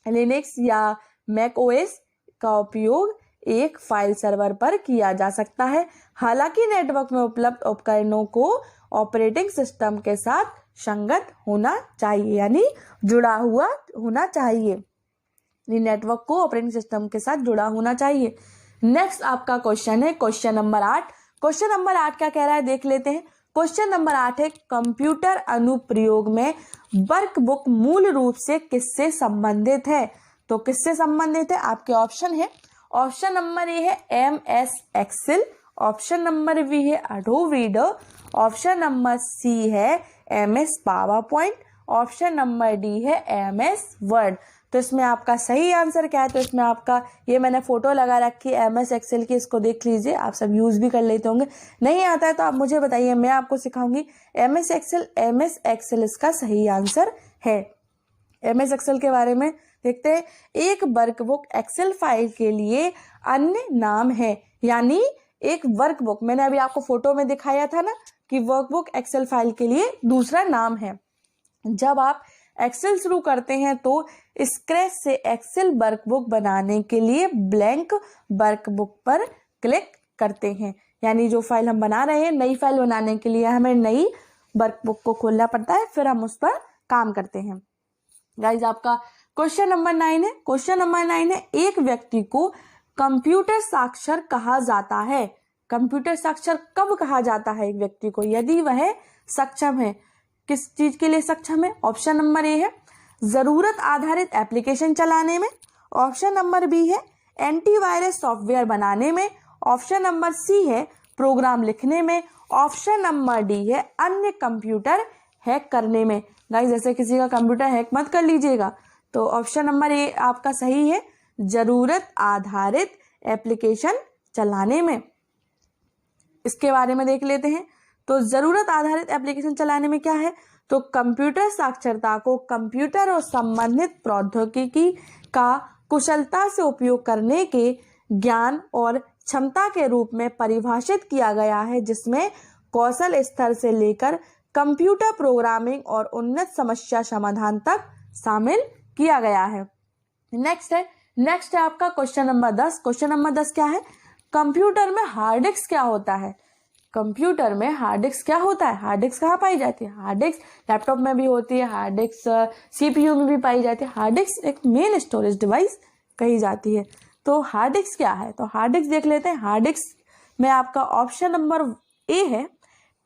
लिनक्स या मैक ओएस का उपयोग एक फाइल सर्वर पर किया जा सकता है। हालांकि नेटवर्क में उपलब्ध उपकरणों को ऑपरेटिंग सिस्टम के साथ संगत होना चाहिए, यानी जुड़ा हुआ होना चाहिए। नेटवर्क को ऑपरेटिंग सिस्टम के साथ जुड़ा होना चाहिए। नेक्स्ट आपका क्वेश्चन है क्वेश्चन नंबर 8। क्वेश्चन नंबर 8 क्या कह रहा है देख लेते हैं। क्वेश्चन नंबर 8 है कंप्यूटर अनुप्रयोग में वर्कबुक मूल रूप से किससे संबंधित है। तो किससे संबंधित है, आपके ऑप्शन है। ऑप्शन नंबर ए है MS excel, option number B है Adobe reader, option number C है MS power point, option number D है MS वर्ड। तो इसमें आपका सही आंसर क्या है? तो इसमें आपका ये मैंने फोटो लगा रखी है MS एक्सेल की, इसको देख लीजिए, आप सब यूज भी कर लेते होंगे। नहीं आता है तो आप मुझे बताइए, मैं आपको सिखाऊंगी। MS एक्सेल इसका सही आंसर है। MS एक्सेल के बारे में देखते हैं। एक वर्कबुक एक्सेल फाइल के लिए अन्य नाम है, यानी एक वर्कबुक, मैंने अभी आपको फोटो में दिखाया था ना कि वर्कबुक एक्सेल फाइल के लिए दूसरा नाम है। जब आप एक्सेल शुरू करते हैं तो स्क्रैच से एक्सेल वर्कबुक बनाने के लिए ब्लैंक वर्कबुक पर क्लिक करते हैं, यानी जो फाइल हम बना रहे हैं, नई फाइल बनाने के लिए हमें नई वर्कबुक को खोलना पड़ता है, फिर हम उस पर काम करते हैं। गाइज आपका क्वेश्चन नंबर 9 है। क्वेश्चन नंबर 9 है, एक व्यक्ति को कंप्यूटर साक्षर कहा जाता है। कंप्यूटर साक्षर कब कहा जाता है एक व्यक्ति को? यदि वह सक्षम है। किस चीज के लिए सक्षम है? ऑप्शन नंबर ए है जरूरत आधारित एप्लीकेशन चलाने में, ऑप्शन नंबर बी है एंटीवायरस सॉफ्टवेयर बनाने में, ऑप्शन नंबर सी है प्रोग्राम लिखने में, ऑप्शन नंबर डी है अन्य कंप्यूटर हैक करने में। गाइस जैसे किसी का कंप्यूटर हैक मत कर लीजिएगा। तो ऑप्शन नंबर ए आपका सही है, जरूरत आधारित एप्लीकेशन चलाने में। इसके बारे में देख लेते हैं। तो जरूरत आधारित एप्लीकेशन चलाने में क्या है? तो कंप्यूटर साक्षरता को कंप्यूटर और संबंधित प्रौद्योगिकी का कुशलता से उपयोग करने के ज्ञान और क्षमता के रूप में परिभाषित किया गया है, जिसमें कौशल स्तर से लेकर कंप्यूटर प्रोग्रामिंग और उन्नत समस्या समाधान तक शामिल किया गया है। नेक्स्ट है आपका क्वेश्चन नंबर 10। क्वेश्चन नंबर 10 क्या है? कंप्यूटर में हार्ड डिस्क क्या होता है? कंप्यूटर में हार्ड डिस्क क्या होता है? हार्ड डिस्क कहाँ पाई जाती है? हार्ड डिस्क लैपटॉप में भी होती है, हार्ड डिस्क CPU में भी पाई जाती है। हार्ड डिस्क एक मेन स्टोरेज डिवाइस कही जाती है। तो हार्ड डिस्क क्या है? तो हार्ड डिस्क देख लेते हैं। हार्ड डिस्क में आपका ऑप्शन नंबर ए है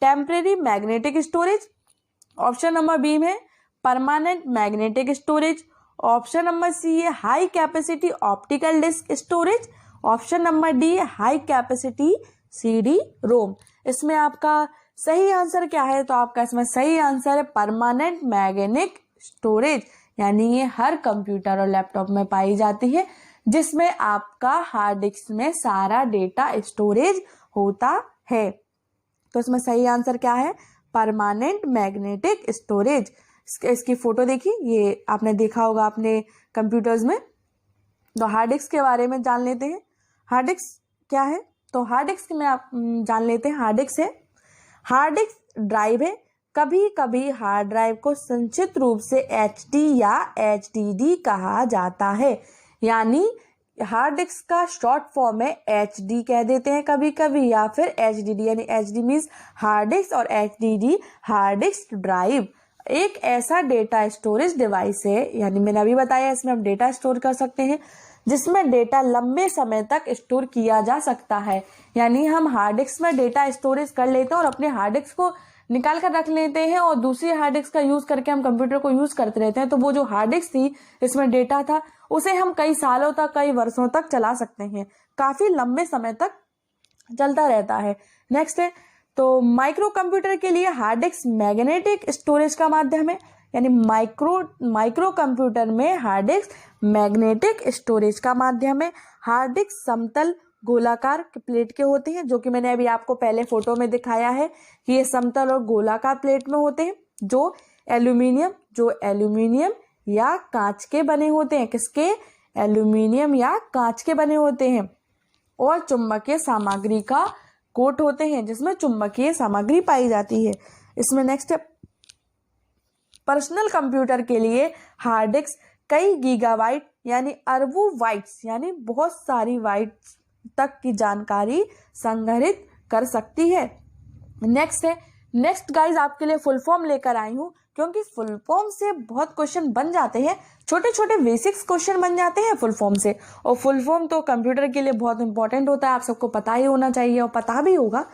temporary magnetic storage, option number B में permanent magnetic storage, option number C है high capacity optical disk storage, option number D है हाई कैपेसिटी CD रोम। इसमें आपका सही आंसर क्या है? तो आपका इसमें सही आंसर है परमानेंट मैग्नेटिक स्टोरेज, यानी ये हर कंप्यूटर और लैपटॉप में पाई जाती है, जिसमें आपका हार्ड डिस्क में सारा डेटा स्टोरेज होता है। तो इसमें सही आंसर क्या है? Permanent magnetic storage. इसकी फोटो देखिए, ये आपने देखा होगा अपने कंप्यूटर्स में। तो हार्ड डिस्क के बारे में जान लेते हैं। हार्ड डिस्क क्या है? तो हार्ड डिस्क में आप जान लेते हैं। हार्ड डिस्क है, हार्ड डिस्क ड्राइव है। कभी कभी हार्ड ड्राइव को संक्षिप्त रूप से HD या HDD कहा जाता है, यानी हार्ड डिस्क का शॉर्ट फॉर्म है HD कह देते हैं कभी कभी, या फिर HDD, यानी HD मीन्स हार्ड डिस्क और HDD हार्ड डिस्क ड्राइव एक ऐसा डेटा स्टोरेज डिवाइस है, यानी मैंने अभी बताया इसमें हम डेटा स्टोर कर सकते हैं, जिसमें डेटा लंबे समय तक स्टोर किया जा सकता है। यानी हम हार्ड डिस्क में डेटा स्टोरेज कर लेते हैं और अपने हार्ड डिस्क को निकाल कर रख लेते हैं और दूसरी हार्ड डिस्क का यूज करके हम कंप्यूटर को यूज करते रहते हैं। तो वो जो हार्ड डिस्क थी, इसमें डेटा था, उसे हम कई सालों तक, कई वर्षों तक चला सकते हैं, काफी लंबे समय तक चलता रहता है। नेक्स्ट है, तो माइक्रो कंप्यूटर के लिए हार्ड डिस्क मैग्नेटिक स्टोरेज का माध्यम है, यानी माइक्रो कंप्यूटर में हार्ड डिस्क मैग्नेटिक स्टोरेज का माध्यम है। हार्ड डिस्क समतल गोलाकार प्लेट के होते हैं, जो कि मैंने अभी आपको पहले फोटो में दिखाया है कि ये समतल और गोलाकार प्लेट में होते हैं, जो एल्यूमिनियम या कांच के बने होते हैं। किसके? एल्यूमिनियम या कांच के बने होते हैं। और चुंबकीय सामग्री का कोट होते हैं, जिसमें चुंबकीय सामग्री पाई जाती है। इसमें नेक्स्ट है, पर्सनल कंप्यूटर के लिए हार्ड डिस्क कई गीगाबाइट यानी अरबों बाइट्स, यानी बहुत सारी बाइट्स तक की जानकारी संग्रहित कर सकती है। नेक्स्ट गाइज आपके लिए फुल फॉर्म लेकर आई हूँ, क्योंकि फुल फॉर्म से बहुत क्वेश्चन बन जाते हैं, छोटे छोटे बेसिक्स क्वेश्चन बन जाते हैं फुल फॉर्म से। और फुल फॉर्म तो कंप्यूटर के लिए बहुत इंपॉर्टेंट होता है, आप सबको पता ही होना चाहिए और पता भी होगा।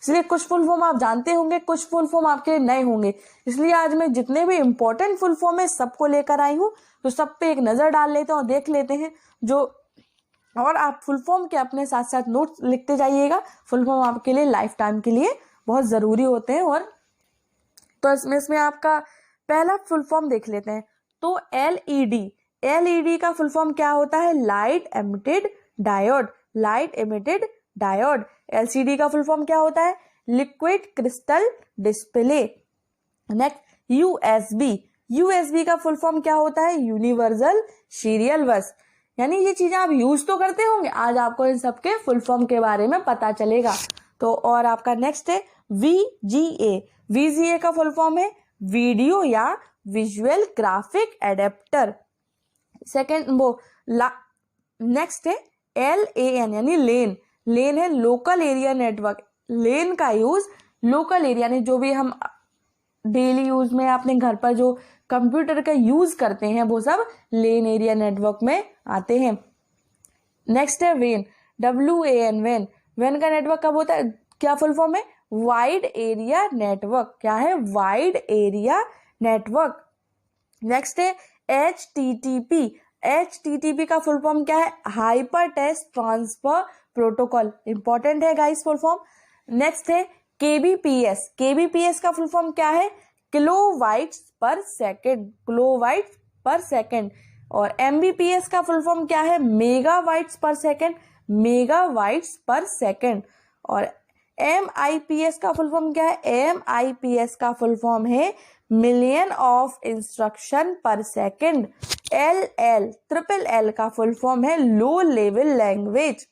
इसलिए कुछ फुल फॉर्म आप जानते होंगे, कुछ फुल फॉर्म आपके नए होंगे। इसलिए आज मैं जितने भी इंपॉर्टेंट फुल फॉर्म है सबको लेकर आई हूँ, तो सब पे एक नजर डाल लेते हैं और देख लेते हैं जो और आप फुल फॉर्म के अपने साथ साथ नोट्स लिखते जाइएगा। फुल फॉर्म आपके लिए लाइफ टाइम के लिए बहुत ज़रूरी होते हैं। और तो इसमें आपका पहला फुल फॉर्म देख लेते हैं। तो एलईडी का फुल फॉर्म क्या होता है? Light emitted diode. Light emitted diode. LCD का फुल फॉर्म क्या होता है? Liquid crystal display. Next USB का फुल फॉर्म क्या होता है? यूनिवर्सल सीरियल बस। यानी ये चीजें आप यूज तो करते होंगे, आज आपको इन सबके फुल फॉर्म के बारे में पता चलेगा। तो और आपका नेक्स्ट है वीजीए का फुल फॉर्म है वीडियो या visual graphic adapter. Second next है LAN यानी लेन है लोकल एरिया नेटवर्क। लेन का यूज लोकल एरिया यानी जो भी हम डेली यूज में अपने घर पर जो कंप्यूटर का यूज करते हैं वो सब लेन एरिया नेटवर्क में आते हैं। नेक्स्ट है WAN वेन का नेटवर्क कब होता है? क्या फुल फॉर्म है? Wide area network. क्या है? Wide area network. नेक्स्ट है HTTP का फुल फॉर्म क्या है? Hyper text transfer protocol. Important है गाइस फुल फॉर्म। नेक्स्ट है KBPS का फुल फॉर्म क्या है? किलोबाइट्स पर सेकेंड। और MBPS का फुल फॉर्म क्या है? मेगाबाइट्स पर सेकेंड। और MIPS का फुल फॉर्म क्या है? MIPS का फुल फॉर्म है मिलियन ऑफ इंस्ट्रक्शन पर सेकेंड। LL का फुल फॉर्म है लो लेवल लैंग्वेज।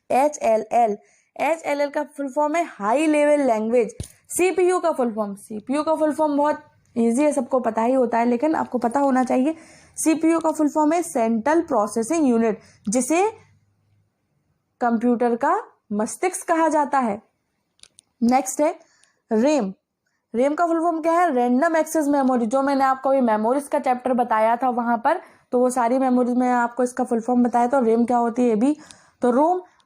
HLL का फुल फॉर्म है हाई लेवल लैंग्वेज। CPU का फुल फॉर्म बहुत इजी है, सबको पता ही होता है, लेकिन आपको पता होना चाहिए। CPU का फुल फॉर्म है सेंट्रल प्रोसेसिंग यूनिट, जिसे कंप्यूटर का मस्तिष्क कहा जाता है। नेक्स्ट है रेम का फुल फॉर्म क्या है? Random access memory. जो मैंने आपको ये मेमोरीज का चैप्टर बताया था वहां पर, तो वो सारी मेमोरीज में आपको इसका फुल फॉर्म बताया था। रेम क्या होती है भी? तो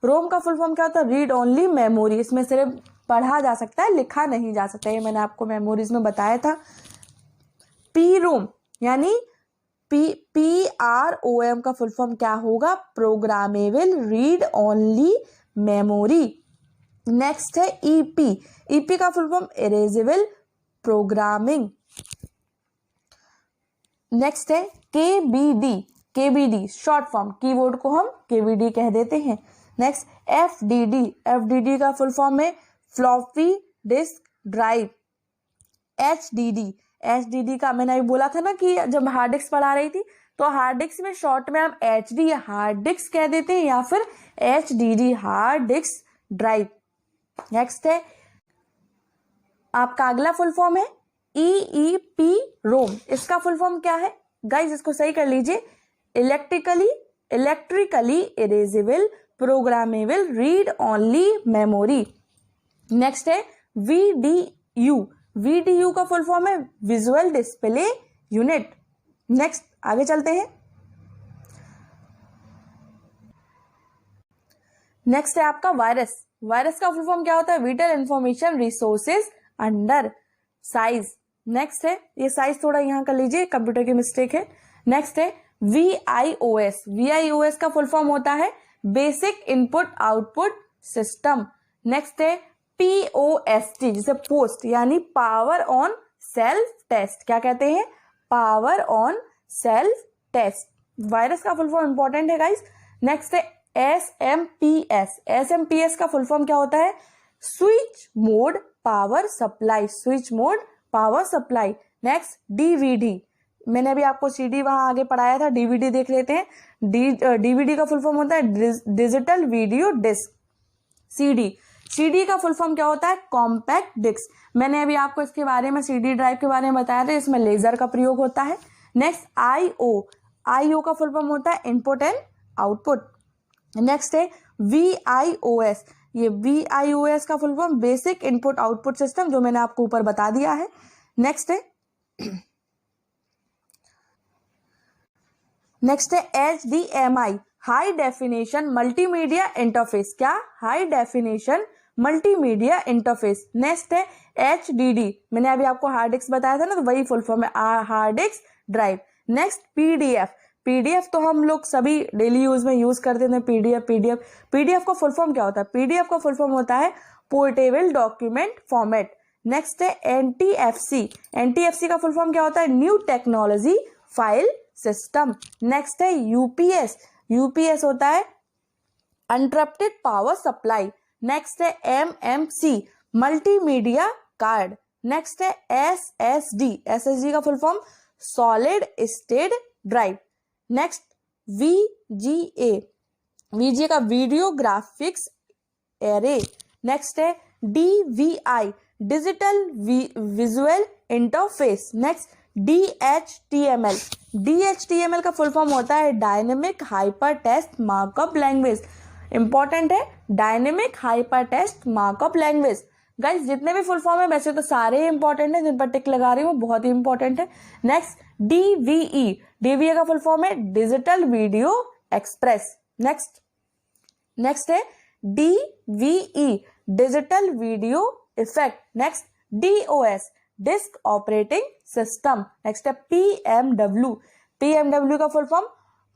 रोम का फुल फॉर्म क्या होता है? Read only memory. इसमें सिर्फ पढ़ा जा सकता है, लिखा नहीं जा सकता। ये मैंने आपको मेमोरीज में बताया था। PROM यानी PROM का फुल फॉर्म क्या होगा? Programmable read only memory. Next है EP का full form erasable programming. Next है KBD शॉर्ट फॉर्म, कीबोर्ड को हम KBD कह देते हैं। नेक्स्ट FDD का फुल फॉर्म है फ्लॉपी डिस्क ड्राइव। HDD का मैंने अभी बोला था ना कि जब हार्ड डिस्क पढ़ा रही थी, तो हार्ड डिस्क में शॉर्ट में हम HD हार्ड डिस्क कह देते हैं या फिर HDD hard disk drive. Next है आपका अगला फुल फॉर्म है EEPROM। इसका फुल फॉर्म क्या है गाइज? इसको सही कर लीजिए। Electrically erasable programmable read only memory. Next है VDU का फुल फॉर्म है विजुअल डिस्प्ले यूनिट। नेक्स्ट आगे चलते हैं। नेक्स्ट है आपका वायरस का फुल फॉर्म क्या होता है? Whittle information resources under size. Next है, ये साइज थोड़ा यहाँ कर लीजिए, कंप्यूटर की मिस्टेक है। नेक्स्ट है VIOS का फुल फॉर्म होता है basic input output system. Next है POST, जिसे पोस्ट यानी पावर ऑन सेल्फ टेस्ट। क्या कहते हैं? Power on self test. Virus का फुल फॉर्म इंपॉर्टेंट है गाइस। नेक्स्ट है SMPS का फुल फॉर्म क्या होता है? Switch mode power supply. Next DVD, मैंने अभी आपको CD वहां आगे पढ़ाया था, DVD देख लेते हैं। DVD का फुल फॉर्म होता है डिजिटल वीडियो डिस्क। CD का फुल फॉर्म क्या होता है? Compact disc. मैंने अभी आपको इसके बारे में CD ड्राइव के बारे में बताया था, इसमें लेजर का प्रयोग होता है। नेक्स्ट IO का फुल फॉर्म होता है इनपुट एंड आउटपुट। नेक्स्ट है VIOS, ये VIOS का full form basic input output system, जो मैंने आपको ऊपर बता दिया है। नेक्स्ट है HDMI, high definition multimedia interface. क्या? High definition multimedia interface. Next है HDD, मैंने अभी आपको हार्ड डिस्क बताया था ना, तो वही फुल फॉर्म है hard disk drive. Next PDF, PDF तो हम लोग सभी डेली यूज में यूज करते हैं। पीडीएफ का फुल फॉर्म क्या होता है? पीडीएफ का फुल फॉर्म होता है पोर्टेबल डॉक्यूमेंट फॉर्मेट। नेक्स्ट है एनटीएफसी का फुल फॉर्म क्या होता है? New technology file system. Next है यूपीएस होता है अनइंटरप्टेड पावर सप्लाई। नेक्स्ट है एमएमसी मल्टीमीडिया कार्ड। नेक्स्ट है एसएसडी का full form solid state drive. Next VGA का वीडियो ग्राफिक्स एरे। नेक्स्ट है DVI digital visual interface. Next DHTML का full form होता है dynamic hyper text markup language. Important है dynamic hyper text markup language. Guys जितने भी full form है वैसे तो सारे इंपॉर्टेंट है, जिन पर टिक लगा रही हूँ बहुत ही इंपॉर्टेंट है। नेक्स्ट डीवीई का फुल फॉर्म है डिजिटल वीडियो एक्सप्रेस। नेक्स्ट है DVE digital video effect. Next DOS disk operating system. Next है पीएमडब्ल्यू का full form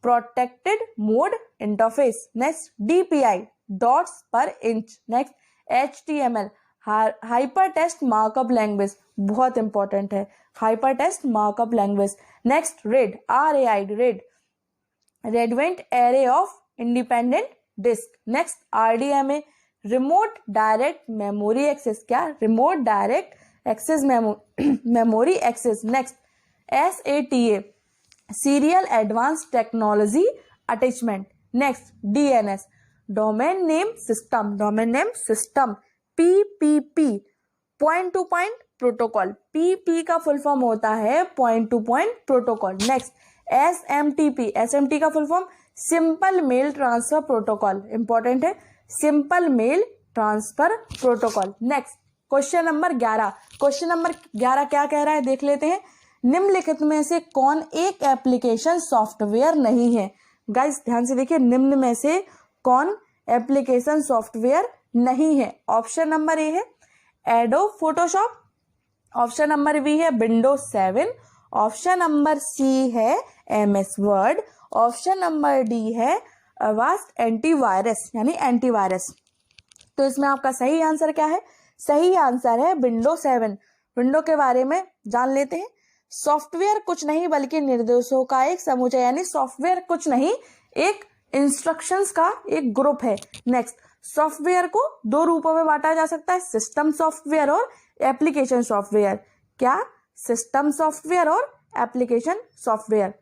protected mode interface. Next DPI dots per inch. Next HTML hyper text markup language, बहुत important है hyper text markup language. Next RAID redundant array of independent disk. Next RDMA remote direct memory access. क्या? Remote direct access memory access. Next SATA serial advance technology attachment. Next DNS domain name system. PPP point to point protocol. PP का full form होता है point to point protocol. Next SMTP का full form simple mail transfer protocol. Important है simple mail transfer protocol. Next question number 11 क्या कह रहा है देख लेते हैं। निम्नलिखित में से कौन एक एप्लीकेशन सॉफ्टवेयर नहीं है? गाइस ध्यान से देखिए, निम्न में से कौन एप्लीकेशन सॉफ्टवेयर नहीं है? ऑप्शन नंबर ए है Adobe Photoshop, option number B है विंडोज 7, ऑप्शन नंबर सी है MS word, option number D है अवास्ट एंटीवायरस यानी एंटीवायरस। तो इसमें आपका सही आंसर क्या है? सही आंसर है विंडोज 7। विंडो के बारे में जान लेते हैं। सॉफ्टवेयर कुछ नहीं बल्कि निर्देशों का एक समुच्चय, यानी सॉफ्टवेयर कुछ नहीं एक इंस्ट्रक्शंस का एक ग्रुप है। नेक्स्ट सॉफ्टवेयर को दो रूपों में बांटा जा सकता है, सिस्टम सॉफ्टवेयर और एप्लीकेशन सॉफ्टवेयर। क्या? सिस्टम सॉफ्टवेयर और एप्लीकेशन सॉफ्टवेयर।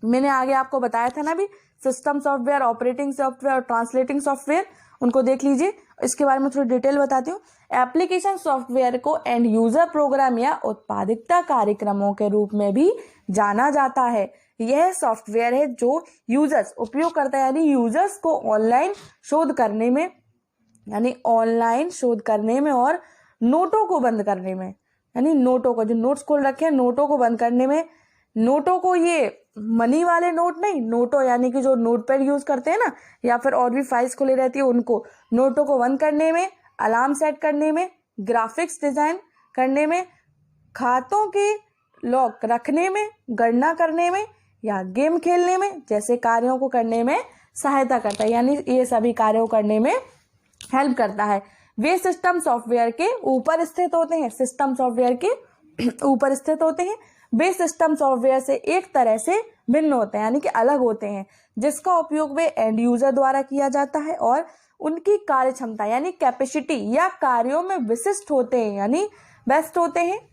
मैंने आगे आपको बताया था ना भी, सिस्टम सॉफ्टवेयर, ऑपरेटिंग सॉफ्टवेयर और ट्रांसलेटिंग सॉफ्टवेयर, उनको देख लीजिए। इसके बारे में थोड़ी डिटेल बताती हूँ। एप्लीकेशन सॉफ्टवेयर को एंड यूजर प्रोग्राम या उत्पादकता कार्यक्रमों के रूप में भी जाना जाता है। यह सॉफ्टवेयर है जो यूजर्स उपयोग करता है, यानी यूजर्स को ऑनलाइन शोध करने में और नोटों को बंद करने में, यानी नोटों को जो नोट्स खोल रखे हैं नोटों को बंद करने में, नोटों को ये मनी वाले नोट नहीं, नोटों यानी कि जो नोटपैड यूज करते हैं ना, या फिर और भी फाइल्स खुली रहती है उनको, नोटों को बंद करने में, अलार्म सेट करने में, ग्राफिक्स डिजाइन करने में, खातों के लॉक रखने में, गणना करने में या गेम खेलने में जैसे कार्यों को करने में सहायता करता है, यानी ये सभी कार्यों करने में हेल्प करता है। वे सिस्टम सॉफ्टवेयर के ऊपर स्थित होते हैं, सिस्टम सॉफ्टवेयर के ऊपर स्थित होते हैं। वे सिस्टम सॉफ्टवेयर से एक तरह से भिन्न होते हैं, यानी कि अलग होते हैं, जिसका उपयोग वे एंड यूजर द्वारा किया जाता है और उनकी कार्य क्षमता यानी कैपेसिटी या कार्यों में विशिष्ट होते हैं, यानी बेस्ट होते हैं,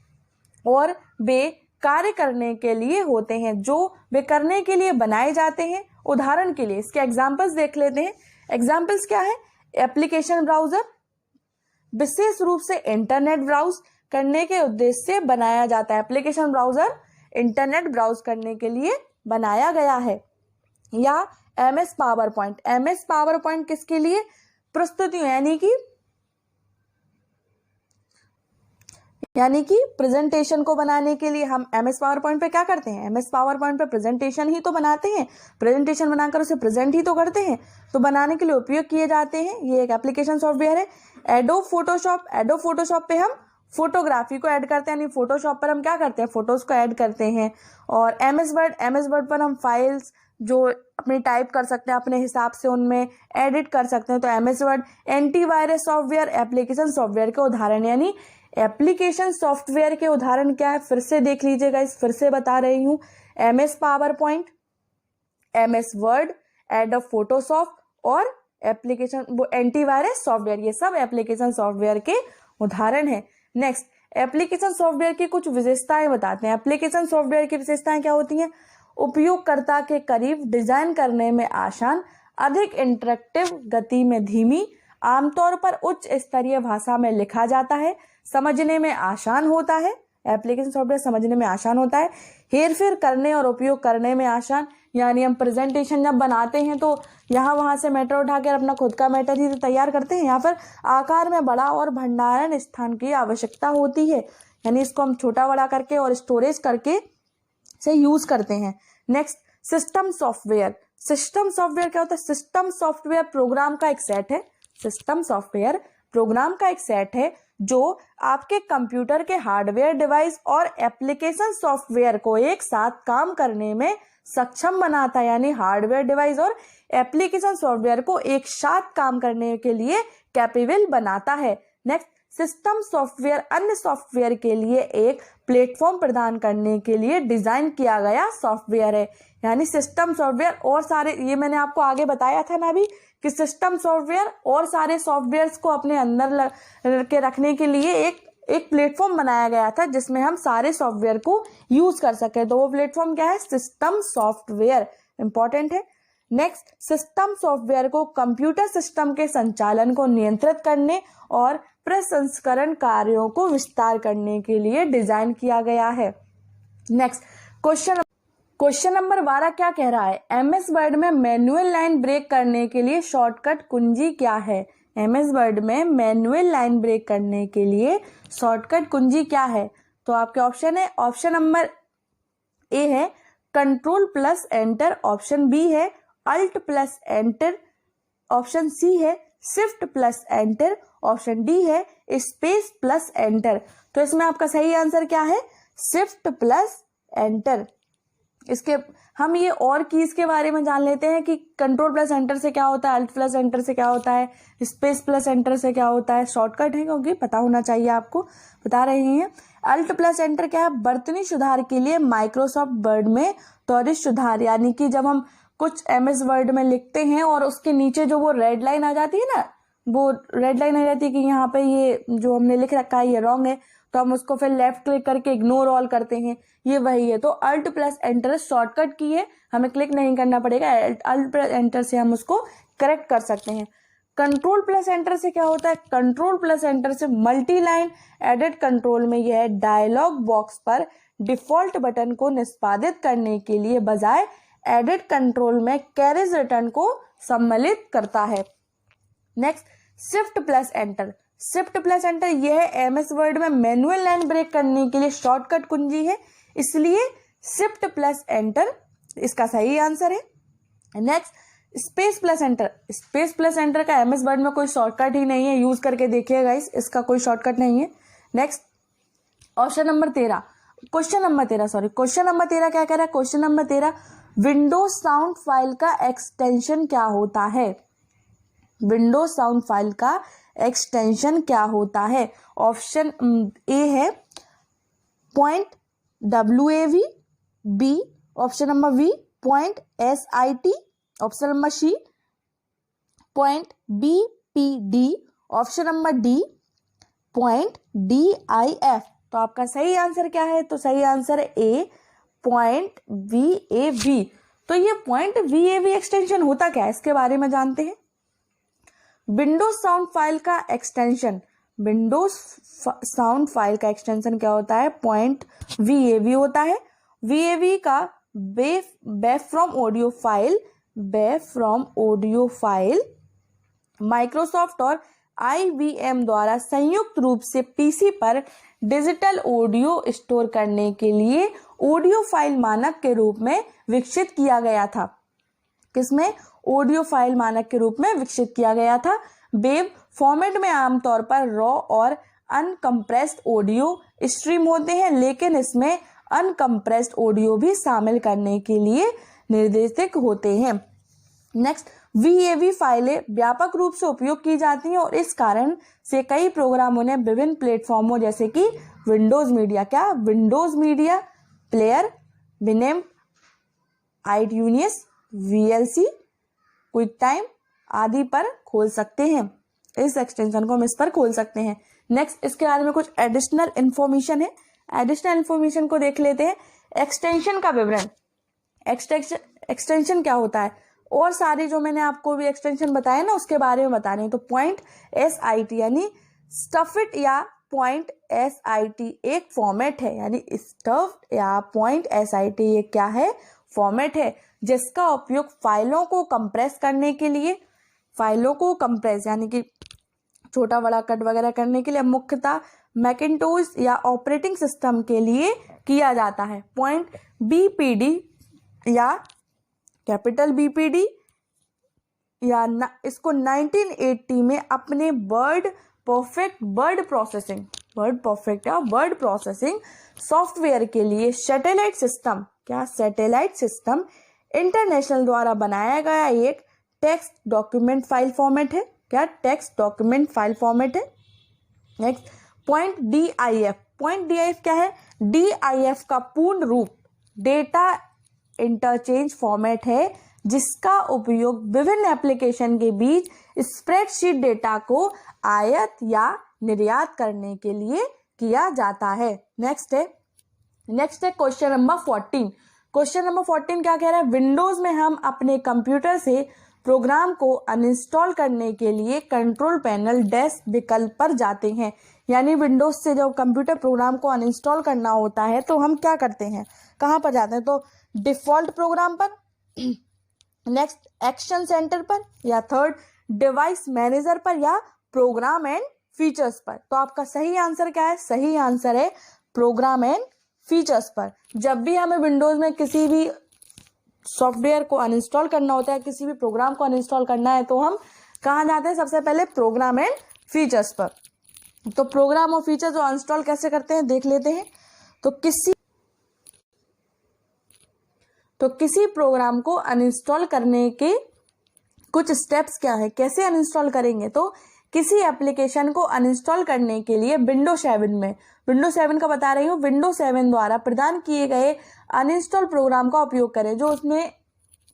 और वे कार्य करने के लिए होते हैं जो वे करने के लिए बनाए जाते हैं। उदाहरण के लिए इसके एग्जाम्पल्स देख लेते हैं। एग्जाम्पल्स क्या है? एप्लीकेशन ब्राउजर विशेष रूप से इंटरनेट ब्राउज करने के उद्देश्य से बनाया जाता है। एप्लीकेशन ब्राउजर इंटरनेट ब्राउज करने के लिए बनाया गया है। या MS पावर पॉइंट किसके लिए? प्रस्तुतियों यानी कि प्रेजेंटेशन को बनाने के लिए हम MS पावर पॉइंट पे क्या करते हैं? MS पावर पॉइंट पे प्रेजेंटेशन ही तो बनाते हैं, प्रेजेंटेशन बनाकर उसे प्रेजेंट ही तो करते हैं, तो बनाने के लिए उपयोग किए जाते हैं। ये एक एप्लीकेशन सॉफ्टवेयर है। एडोब फोटोशॉप पे हम फोटोग्राफी को ऐड करते हैं, यानी फोटोशॉप पर हम क्या करते हैं, फोटोज को ऐड करते हैं। और एमएस वर्ड पर हम फाइल्स जो अपनी टाइप कर सकते हैं अपने हिसाब से, उनमें एडिट कर सकते हैं। तो MS word antivirus software, application software के उदाहरण, यानी एप्लीकेशन सॉफ्टवेयर के उदाहरण क्या है, फिर से देख लीजिएगा, इस फिर से बता रही हूँ। MS power point, MS word, adobe Photoshop और एप्लीकेशन वो एंटीवायरस सॉफ्टवेयर, ये सब एप्लीकेशन सॉफ्टवेयर के उदाहरण है। नेक्स्ट, एप्लीकेशन सॉफ्टवेयर की कुछ विशेषताएं बताते हैं। एप्लीकेशन सॉफ्टवेयर की विशेषताएं क्या होती हैं? उपयोगकर्ता के करीब, डिजाइन करने में आसान, अधिक इंटरेक्टिव, गति में धीमी, आमतौर पर उच्च स्तरीय भाषा में लिखा जाता है, समझने में आसान होता है। एप्लीकेशन सॉफ्टवेयर समझने में आसान होता है, हेरफेर करने और उपयोग करने में आसान, यानी हम प्रेजेंटेशन जब बनाते हैं तो यहाँ वहाँ से मैटर उठाकर अपना खुद का मैटर ही तो तैयार करते हैं। यहाँ पर आकार में बड़ा और भंडारण स्थान की आवश्यकता होती है, यानी इसको हम छोटा बड़ा करके और स्टोरेज करके से यूज करते हैं। Next, system software. System software क्या होता है? सिस्टम सॉफ्टवेयर प्रोग्राम का एक सेट है। सिस्टम सॉफ्टवेयर प्रोग्राम का एक सेट है जो आपके कंप्यूटर के हार्डवेयर डिवाइस और एप्लीकेशन सॉफ्टवेयर को एक साथ काम करने में सक्षम बनाता है, यानी हार्डवेयर डिवाइस और एप्लीकेशन सॉफ्टवेयर को एक साथ काम करने के लिए कैपेबल बनाता है। नेक्स्ट, सिस्टम सॉफ्टवेयर अन्य सॉफ्टवेयर के लिए एक प्लेटफॉर्म प्रदान करने के लिए डिजाइन किया गया सॉफ्टवेयर है, यानी सिस्टम सॉफ्टवेयर और सारे, ये मैंने आपको आगे बताया था ना अभी कि सिस्टम सॉफ्टवेयर और सारे सॉफ्टवेयर्स को अपने अंदर के रखने के लिए एक प्लेटफॉर्म बनाया गया था जिसमें हम सारे सॉफ्टवेयर को यूज कर सके। तो वो प्लेटफॉर्म क्या है? सिस्टम सॉफ्टवेयर, इंपॉर्टेंट है। नेक्स्ट, सिस्टम सॉफ्टवेयर को कंप्यूटर सिस्टम के संचालन को नियंत्रित करने और प्रसंस्करण कार्यों को विस्तार करने के लिए डिजाइन किया गया है। नेक्स्ट, क्वेश्चन नंबर 12 क्या कह रहा है? एमएस वर्ड में मैनुअल लाइन ब्रेक करने के लिए शॉर्टकट कुंजी क्या है? एमएस वर्ड में मैनुअल लाइन ब्रेक करने के लिए शॉर्टकट कुंजी क्या है? तो आपके ऑप्शन है, ऑप्शन नंबर ए है control plus enter, option B है alt plus enter, option C है shift plus enter, option D है स्पेस प्लस एंटर। तो इसमें आपका सही आंसर क्या है? Shift plus enter. इसके हम ये और कीज के बारे में जान लेते हैं कि कंट्रोल प्लस एंटर से क्या होता है, अल्ट प्लस एंटर से क्या होता है, स्पेस प्लस एंटर से क्या होता है। शॉर्टकट है क्योंकि पता होना चाहिए आपको, बता रहे हैं। अल्ट प्लस एंटर क्या है? बर्तनी सुधार के लिए माइक्रोसॉफ्ट वर्ड में त्वरित सुधार, यानी कि जब हम कुछ एमएस वर्ड में लिखते हैं और उसके नीचे जो वो रेड लाइन आ जाती है ना, वो रेड लाइन आ जाती है कि यहाँ पे ये जो हमने लिख रखा है ये रॉन्ग है, तो हम उसको फिर लेफ्ट क्लिक करके इग्नोर ऑल करते हैं, ये वही है। तो अल्ट प्लस एंटर शॉर्टकट की है, हमें क्लिक नहीं करना पड़ेगा, अल्ट प्लस एंटर से हम उसको करेक्ट कर सकते हैं। कंट्रोल प्लस एंटर से क्या होता है? कंट्रोल प्लस एंटर से मल्टी लाइन एडिट कंट्रोल में यह डायलॉग बॉक्स पर डिफॉल्ट बटन को निष्पादित करने के लिए बजाय एडिट कंट्रोल में कैरेज रिटर्न को सम्मिलित करता है। Next, shift plus enter. Shift plus enter यह एमएस वर्ड में मैनुअल लाइन ब्रेक करने के लिए शॉर्टकट कुंजी है, इसलिए शिफ्ट प्लस एंटर इसका सही आंसर है। Next, space plus enter. Space plus enter का एमएस वर्ड में कोई शॉर्टकट ही नहीं है, यूज करके देखिएगा, इसका कोई शॉर्टकट नहीं है। नेक्स्ट, क्वेश्चन नंबर 13 क्या कह रहा है? Question number 13, Windows sound file का एक्सटेंशन क्या होता है? विंडोज साउंड फाइल का एक्सटेंशन क्या होता है? ऑप्शन ए है .wav, B option number B .sit, option number C .bpd, option number D .dif। तो आपका सही आंसर क्या है? तो सही आंसर है ए .vav। तो ये .vav एक्सटेंशन होता क्या है, इसके बारे में जानते हैं। विंडोज साउंड फाइल का एक्सटेंशन, विंडोज साउंड फाइल का एक्सटेंशन क्या होता है? .vav होता है। vav का wave from audio file Microsoft और IBM द्वारा संयुक्त रूप से पीसी पर डिजिटल ऑडियो स्टोर करने के लिए ऑडियो फाइल मानक के रूप में विकसित किया गया था। किसमें? ऑडियो फाइल मानक के रूप में विकसित किया गया था। वेब फॉर्मेट में आमतौर पर रॉ और अनकम्प्रेस्ड ऑडियो स्ट्रीम होते हैं, लेकिन इसमें अनकम्प्रेस्ड ऑडियो भी शामिल करने के लिए निर्देशित होते हैं। नेक्स्ट, VAV फाइलें व्यापक रूप से उपयोग की जाती हैं और इस कारण से कई प्रोग्राम उन्हें विभिन्न प्लेटफॉर्मों जैसे कि Windows media player, Winamp, iTunes, VLC, QuickTime आदि पर खोल सकते हैं। इस एक्सटेंशन को हम इस पर खोल सकते हैं। नेक्स्ट, इसके बारे में कुछ एडिशनल इंफॉर्मेशन है। एडिशनल इंफॉर्मेशन को देख लेते हैं। एक्सटेंशन का विवरण। एक्सटेंशन क्या होता है और सारी जो मैंने आपको भी एक्सटेंशन बताया ना उसके बारे में बता रही हूँ। तो .SIT यानी स्टफिट या .SIT एक फॉर्मेट है, यानी स्टफ्ड या .SIT ये क्या है, फॉर्मेट है जिसका उपयोग फाइलों को कंप्रेस करने के लिए, फाइलों को कंप्रेस यानी कि छोटा बड़ा कट वगैरह करने के लिए मुख्यतः मैकिन्टोश या ऑपरेटिंग सिस्टम के लिए किया जाता है। .BPD या कैपिटल BPD या इसको 1980 में अपने वर्ड प्रोसेसिंग सॉफ्टवेयर के लिए सैटेलाइट सिस्टम इंटरनेशनल द्वारा बनाया गया एक टेक्स्ट डॉक्यूमेंट फाइल फॉर्मेट है। क्या टेक्स्ट डॉक्यूमेंट फाइल फॉर्मेट है। नेक्स्ट, .DIF क्या है, DIF का पूर्ण रूप डेटा इंटरचेंज फॉर्मेट है जिसका उपयोग विभिन्न एप्लीकेशन के बीच स्प्रेडशीट डेटा को आयात या निर्यात करने के लिए किया जाता है। नेक्स्ट है क्वेश्चन नंबर 14। क्वेश्चन नंबर 14 क्या कह रहा है, विंडोज में हम अपने कंप्यूटर से प्रोग्राम को अनइंस्टॉल करने के लिए कंट्रोल पैनल डैश विकल्प पर जाते हैं। यानी विंडोज से जब कंप्यूटर प्रोग्राम को अनइंस्टॉल करना होता है तो हम क्या करते हैं, कहाँ पर जाते हैं, तो डिफॉल्ट प्रोग्राम पर, नेक्स्ट एक्शन सेंटर पर, या थर्ड डिवाइस मैनेजर पर, या प्रोग्राम एंड फीचर्स पर। तो आपका सही आंसर क्या है, सही आंसर है प्रोग्राम एंड फीचर्स पर। जब भी हमें विंडोज में किसी भी सॉफ्टवेयर को अनइंस्टॉल करना होता है, किसी भी प्रोग्राम को अनइंस्टॉल करना है, तो हम कहाँ जाते हैं, सबसे पहले प्रोग्राम एंड फीचर्स पर। तो प्रोग्राम और फीचर जो अनइंस्टॉल कैसे करते हैं देख लेते हैं। तो किसी प्रोग्राम को अनइंस्टॉल करने के कुछ स्टेप्स क्या है, कैसे अनइंस्टॉल करेंगे। तो किसी एप्लीकेशन को अनइंस्टॉल करने के लिए विंडोज 7 का बता रही हूँ, विंडोज 7 द्वारा प्रदान किए गए अनइंस्टॉल प्रोग्राम का उपयोग करें जो उसमें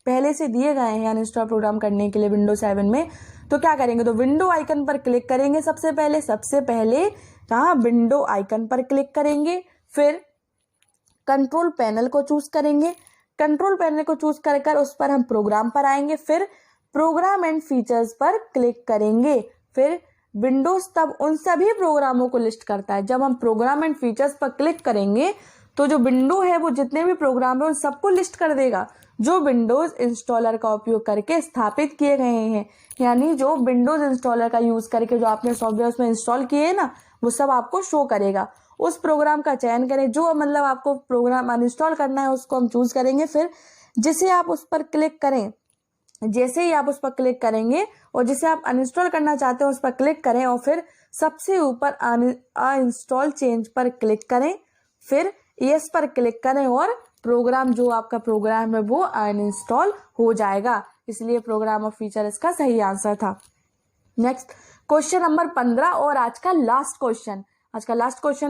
पहले से दिए गए हैं अनइंस्टॉल प्रोग्राम करने के लिए विंडोज 7 में। तो क्या करेंगे, तो विंडो आइकन पर क्लिक करेंगे। सबसे पहले कहाँ, विंडो आइकन पर क्लिक करेंगे, फिर कंट्रोल पैनल को चूज करेंगे। कंट्रोल पैनल को चूज कर उस पर हम प्रोग्राम पर आएंगे, फिर प्रोग्राम एंड फीचर्स पर क्लिक करेंगे। फिर विंडोज तब उन सभी प्रोग्रामों को लिस्ट करता है। जब हम प्रोग्राम एंड फीचर्स पर क्लिक करेंगे तो जो विंडो है वो जितने भी प्रोग्राम है उन सबको लिस्ट कर देगा जो विंडोज इंस्टॉलर का उपयोग करके स्थापित किए गए हैं। यानी जो विंडोज इंस्टॉलर का यूज करके जो आपने सॉफ्टवेयर उसमें इंस्टॉल किए हैं ना, वो सब आपको शो करेगा। उस प्रोग्राम का चयन करें जो मतलब आपको प्रोग्राम अनइंस्टॉल करना है, उसको हम चूज करेंगे। फिर जिसे आप उस पर क्लिक करें, जैसे ही आप उस पर क्लिक करेंगे और जिसे आप अनइंस्टॉल करना चाहते हैं उस पर क्लिक करें और फिर सबसे ऊपर अनइंस्टॉल चेंज पर क्लिक करें, फिर यस पर क्लिक करें और प्रोग्राम जो आपका प्रोग्राम है वो अनइंस्टॉल हो जाएगा। इसलिए प्रोग्राम और फीचर इसका सही आंसर था। नेक्स्ट क्वेश्चन नंबर 15 और आज का लास्ट क्वेश्चन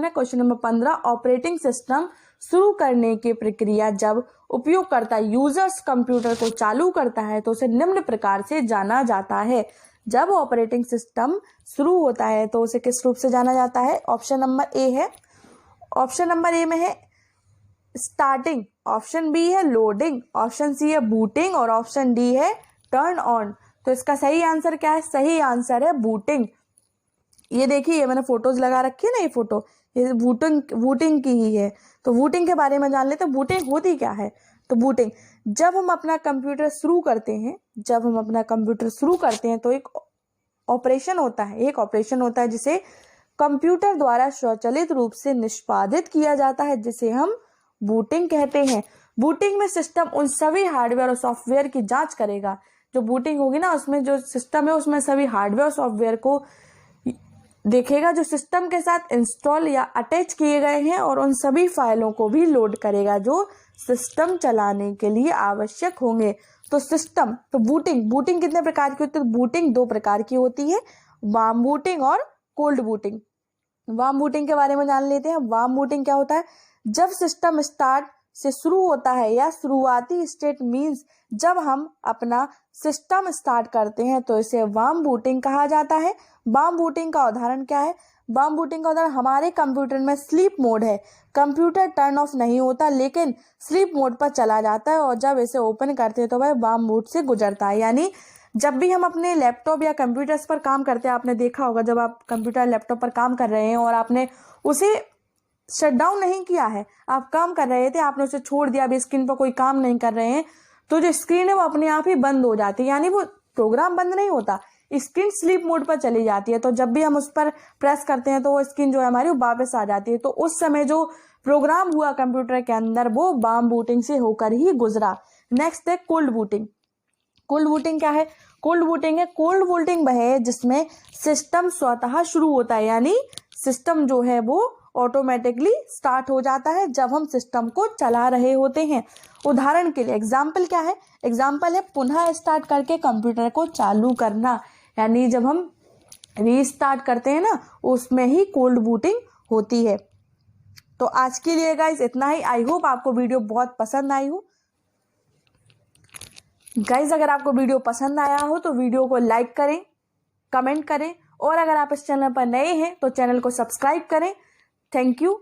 है क्वेश्चन नंबर 15। ऑपरेटिंग सिस्टम शुरू करने की प्रक्रिया जब उपयोगकर्ता यूजर्स कंप्यूटर को चालू करता है तो उसे निम्न प्रकार से जाना जाता है। जब ऑपरेटिंग सिस्टम शुरू होता है तो उसे किस रूप से जाना जाता है। ऑप्शन नंबर ए है, ऑप्शन नंबर ए में है स्टार्टिंग, ऑप्शन बी है लोडिंग, ऑप्शन सी है बूटिंग और ऑप्शन डी है टर्न ऑन। तो इसका सही आंसर क्या है, सही आंसर है बूटिंग। ये देखिए, ये मैंने फोटोज लगा रखी है ना, ये फोटो ये बूटिंग की ही है। तो बूटिंग के बारे में जान लेते हैं। बूटिंग होती क्या है। तो बूटिंग, जब हम अपना कंप्यूटर शुरू करते हैं तो एक ऑपरेशन होता है जिसे कंप्यूटर द्वारा स्वचालित रूप से निष्पादित किया जाता है, जिसे हम बूटिंग कहते हैं। बूटिंग में सिस्टम उन सभी हार्डवेयर और सॉफ्टवेयर की जांच करेगा। जो बूटिंग होगी ना, उसमें जो सिस्टम है उसमें सभी हार्डवेयर और सॉफ्टवेयर को देखेगा जो सिस्टम के साथ इंस्टॉल या अटैच किए गए हैं और उन सभी फाइलों को भी लोड करेगा जो सिस्टम चलाने के लिए आवश्यक होंगे। तो सिस्टम, तो बूटिंग कितने प्रकार की होती है? बूटिंग 2 प्रकार की होती है, वार्म बूटिंग और कोल्ड बूटिंग। वार्म बूटिंग के बारे में जान लेते हैं। वार्म बूटिंग क्या होता है? जब सिस्टम स्टार्ट से शुरू होता है या शुरुआती स्टेट मींस जब हम अपना सिस्टम स्टार्ट करते हैं तो इसे वार्म बूटिंग कहा जाता है। वार्म बूटिंग का उदाहरण क्या है? वार्म बूटिंग का उदाहरण, हमारे कंप्यूटर में स्लीप मोड है, कंप्यूटर टर्न ऑफ नहीं होता लेकिन स्लीप मोड पर चला जाता है और जब इसे ओपन करते हैं तो वह वार्म बूट से गुजरता है। यानी जब भी हम अपने लैपटॉप या कंप्यूटर्स पर काम करते हैं, आपने देखा होगा जब आप कंप्यूटर लैपटॉप पर काम कर रहे हैं और आपने उसे शट डाउन नहीं किया है, आप काम कर रहे थे, आपने उसे छोड़ दिया, अभी स्क्रीन पर कोई काम नहीं कर रहे हैं, तो जो स्क्रीन है वो अपने आप ही बंद हो जाती है। यानी वो प्रोग्राम बंद नहीं होता, स्क्रीन स्लीप मोड पर चली जाती है। तो जब भी हम उस पर प्रेस करते हैं तो वो स्क्रीन जो है हमारी वो वापस आ जाती है। तो उस समय जो प्रोग्राम हुआ कंप्यूटर के अंदर वो वार्म बूटिंग से होकर ही गुजरा। नेक्स्ट है कोल्ड बूटिंग। कोल्ड बूटिंग क्या है? कोल्ड बूटिंग है, कोल्ड बूटिंग वह है जिसमें सिस्टम स्वतः शुरू होता है, यानी सिस्टम जो है वो ऑटोमेटिकली स्टार्ट हो जाता है जब हम सिस्टम को चला रहे होते हैं। उदाहरण के लिए एग्जाम्पल क्या है? एग्जाम्पल है पुनः स्टार्ट करके कंप्यूटर को चालू करना, यानी जब हम रीस्टार्ट करते हैं ना उसमें ही कोल्ड बूटिंग होती है। तो आज के लिए गाइज इतना ही। आई होप आपको वीडियो बहुत पसंद आई हो। गाइज अगर आपको वीडियो पसंद आया हो तो वीडियो को लाइक करें, कमेंट करें और अगर आप इस चैनल पर नए हैं तो चैनल को सब्सक्राइब करें। Thank you.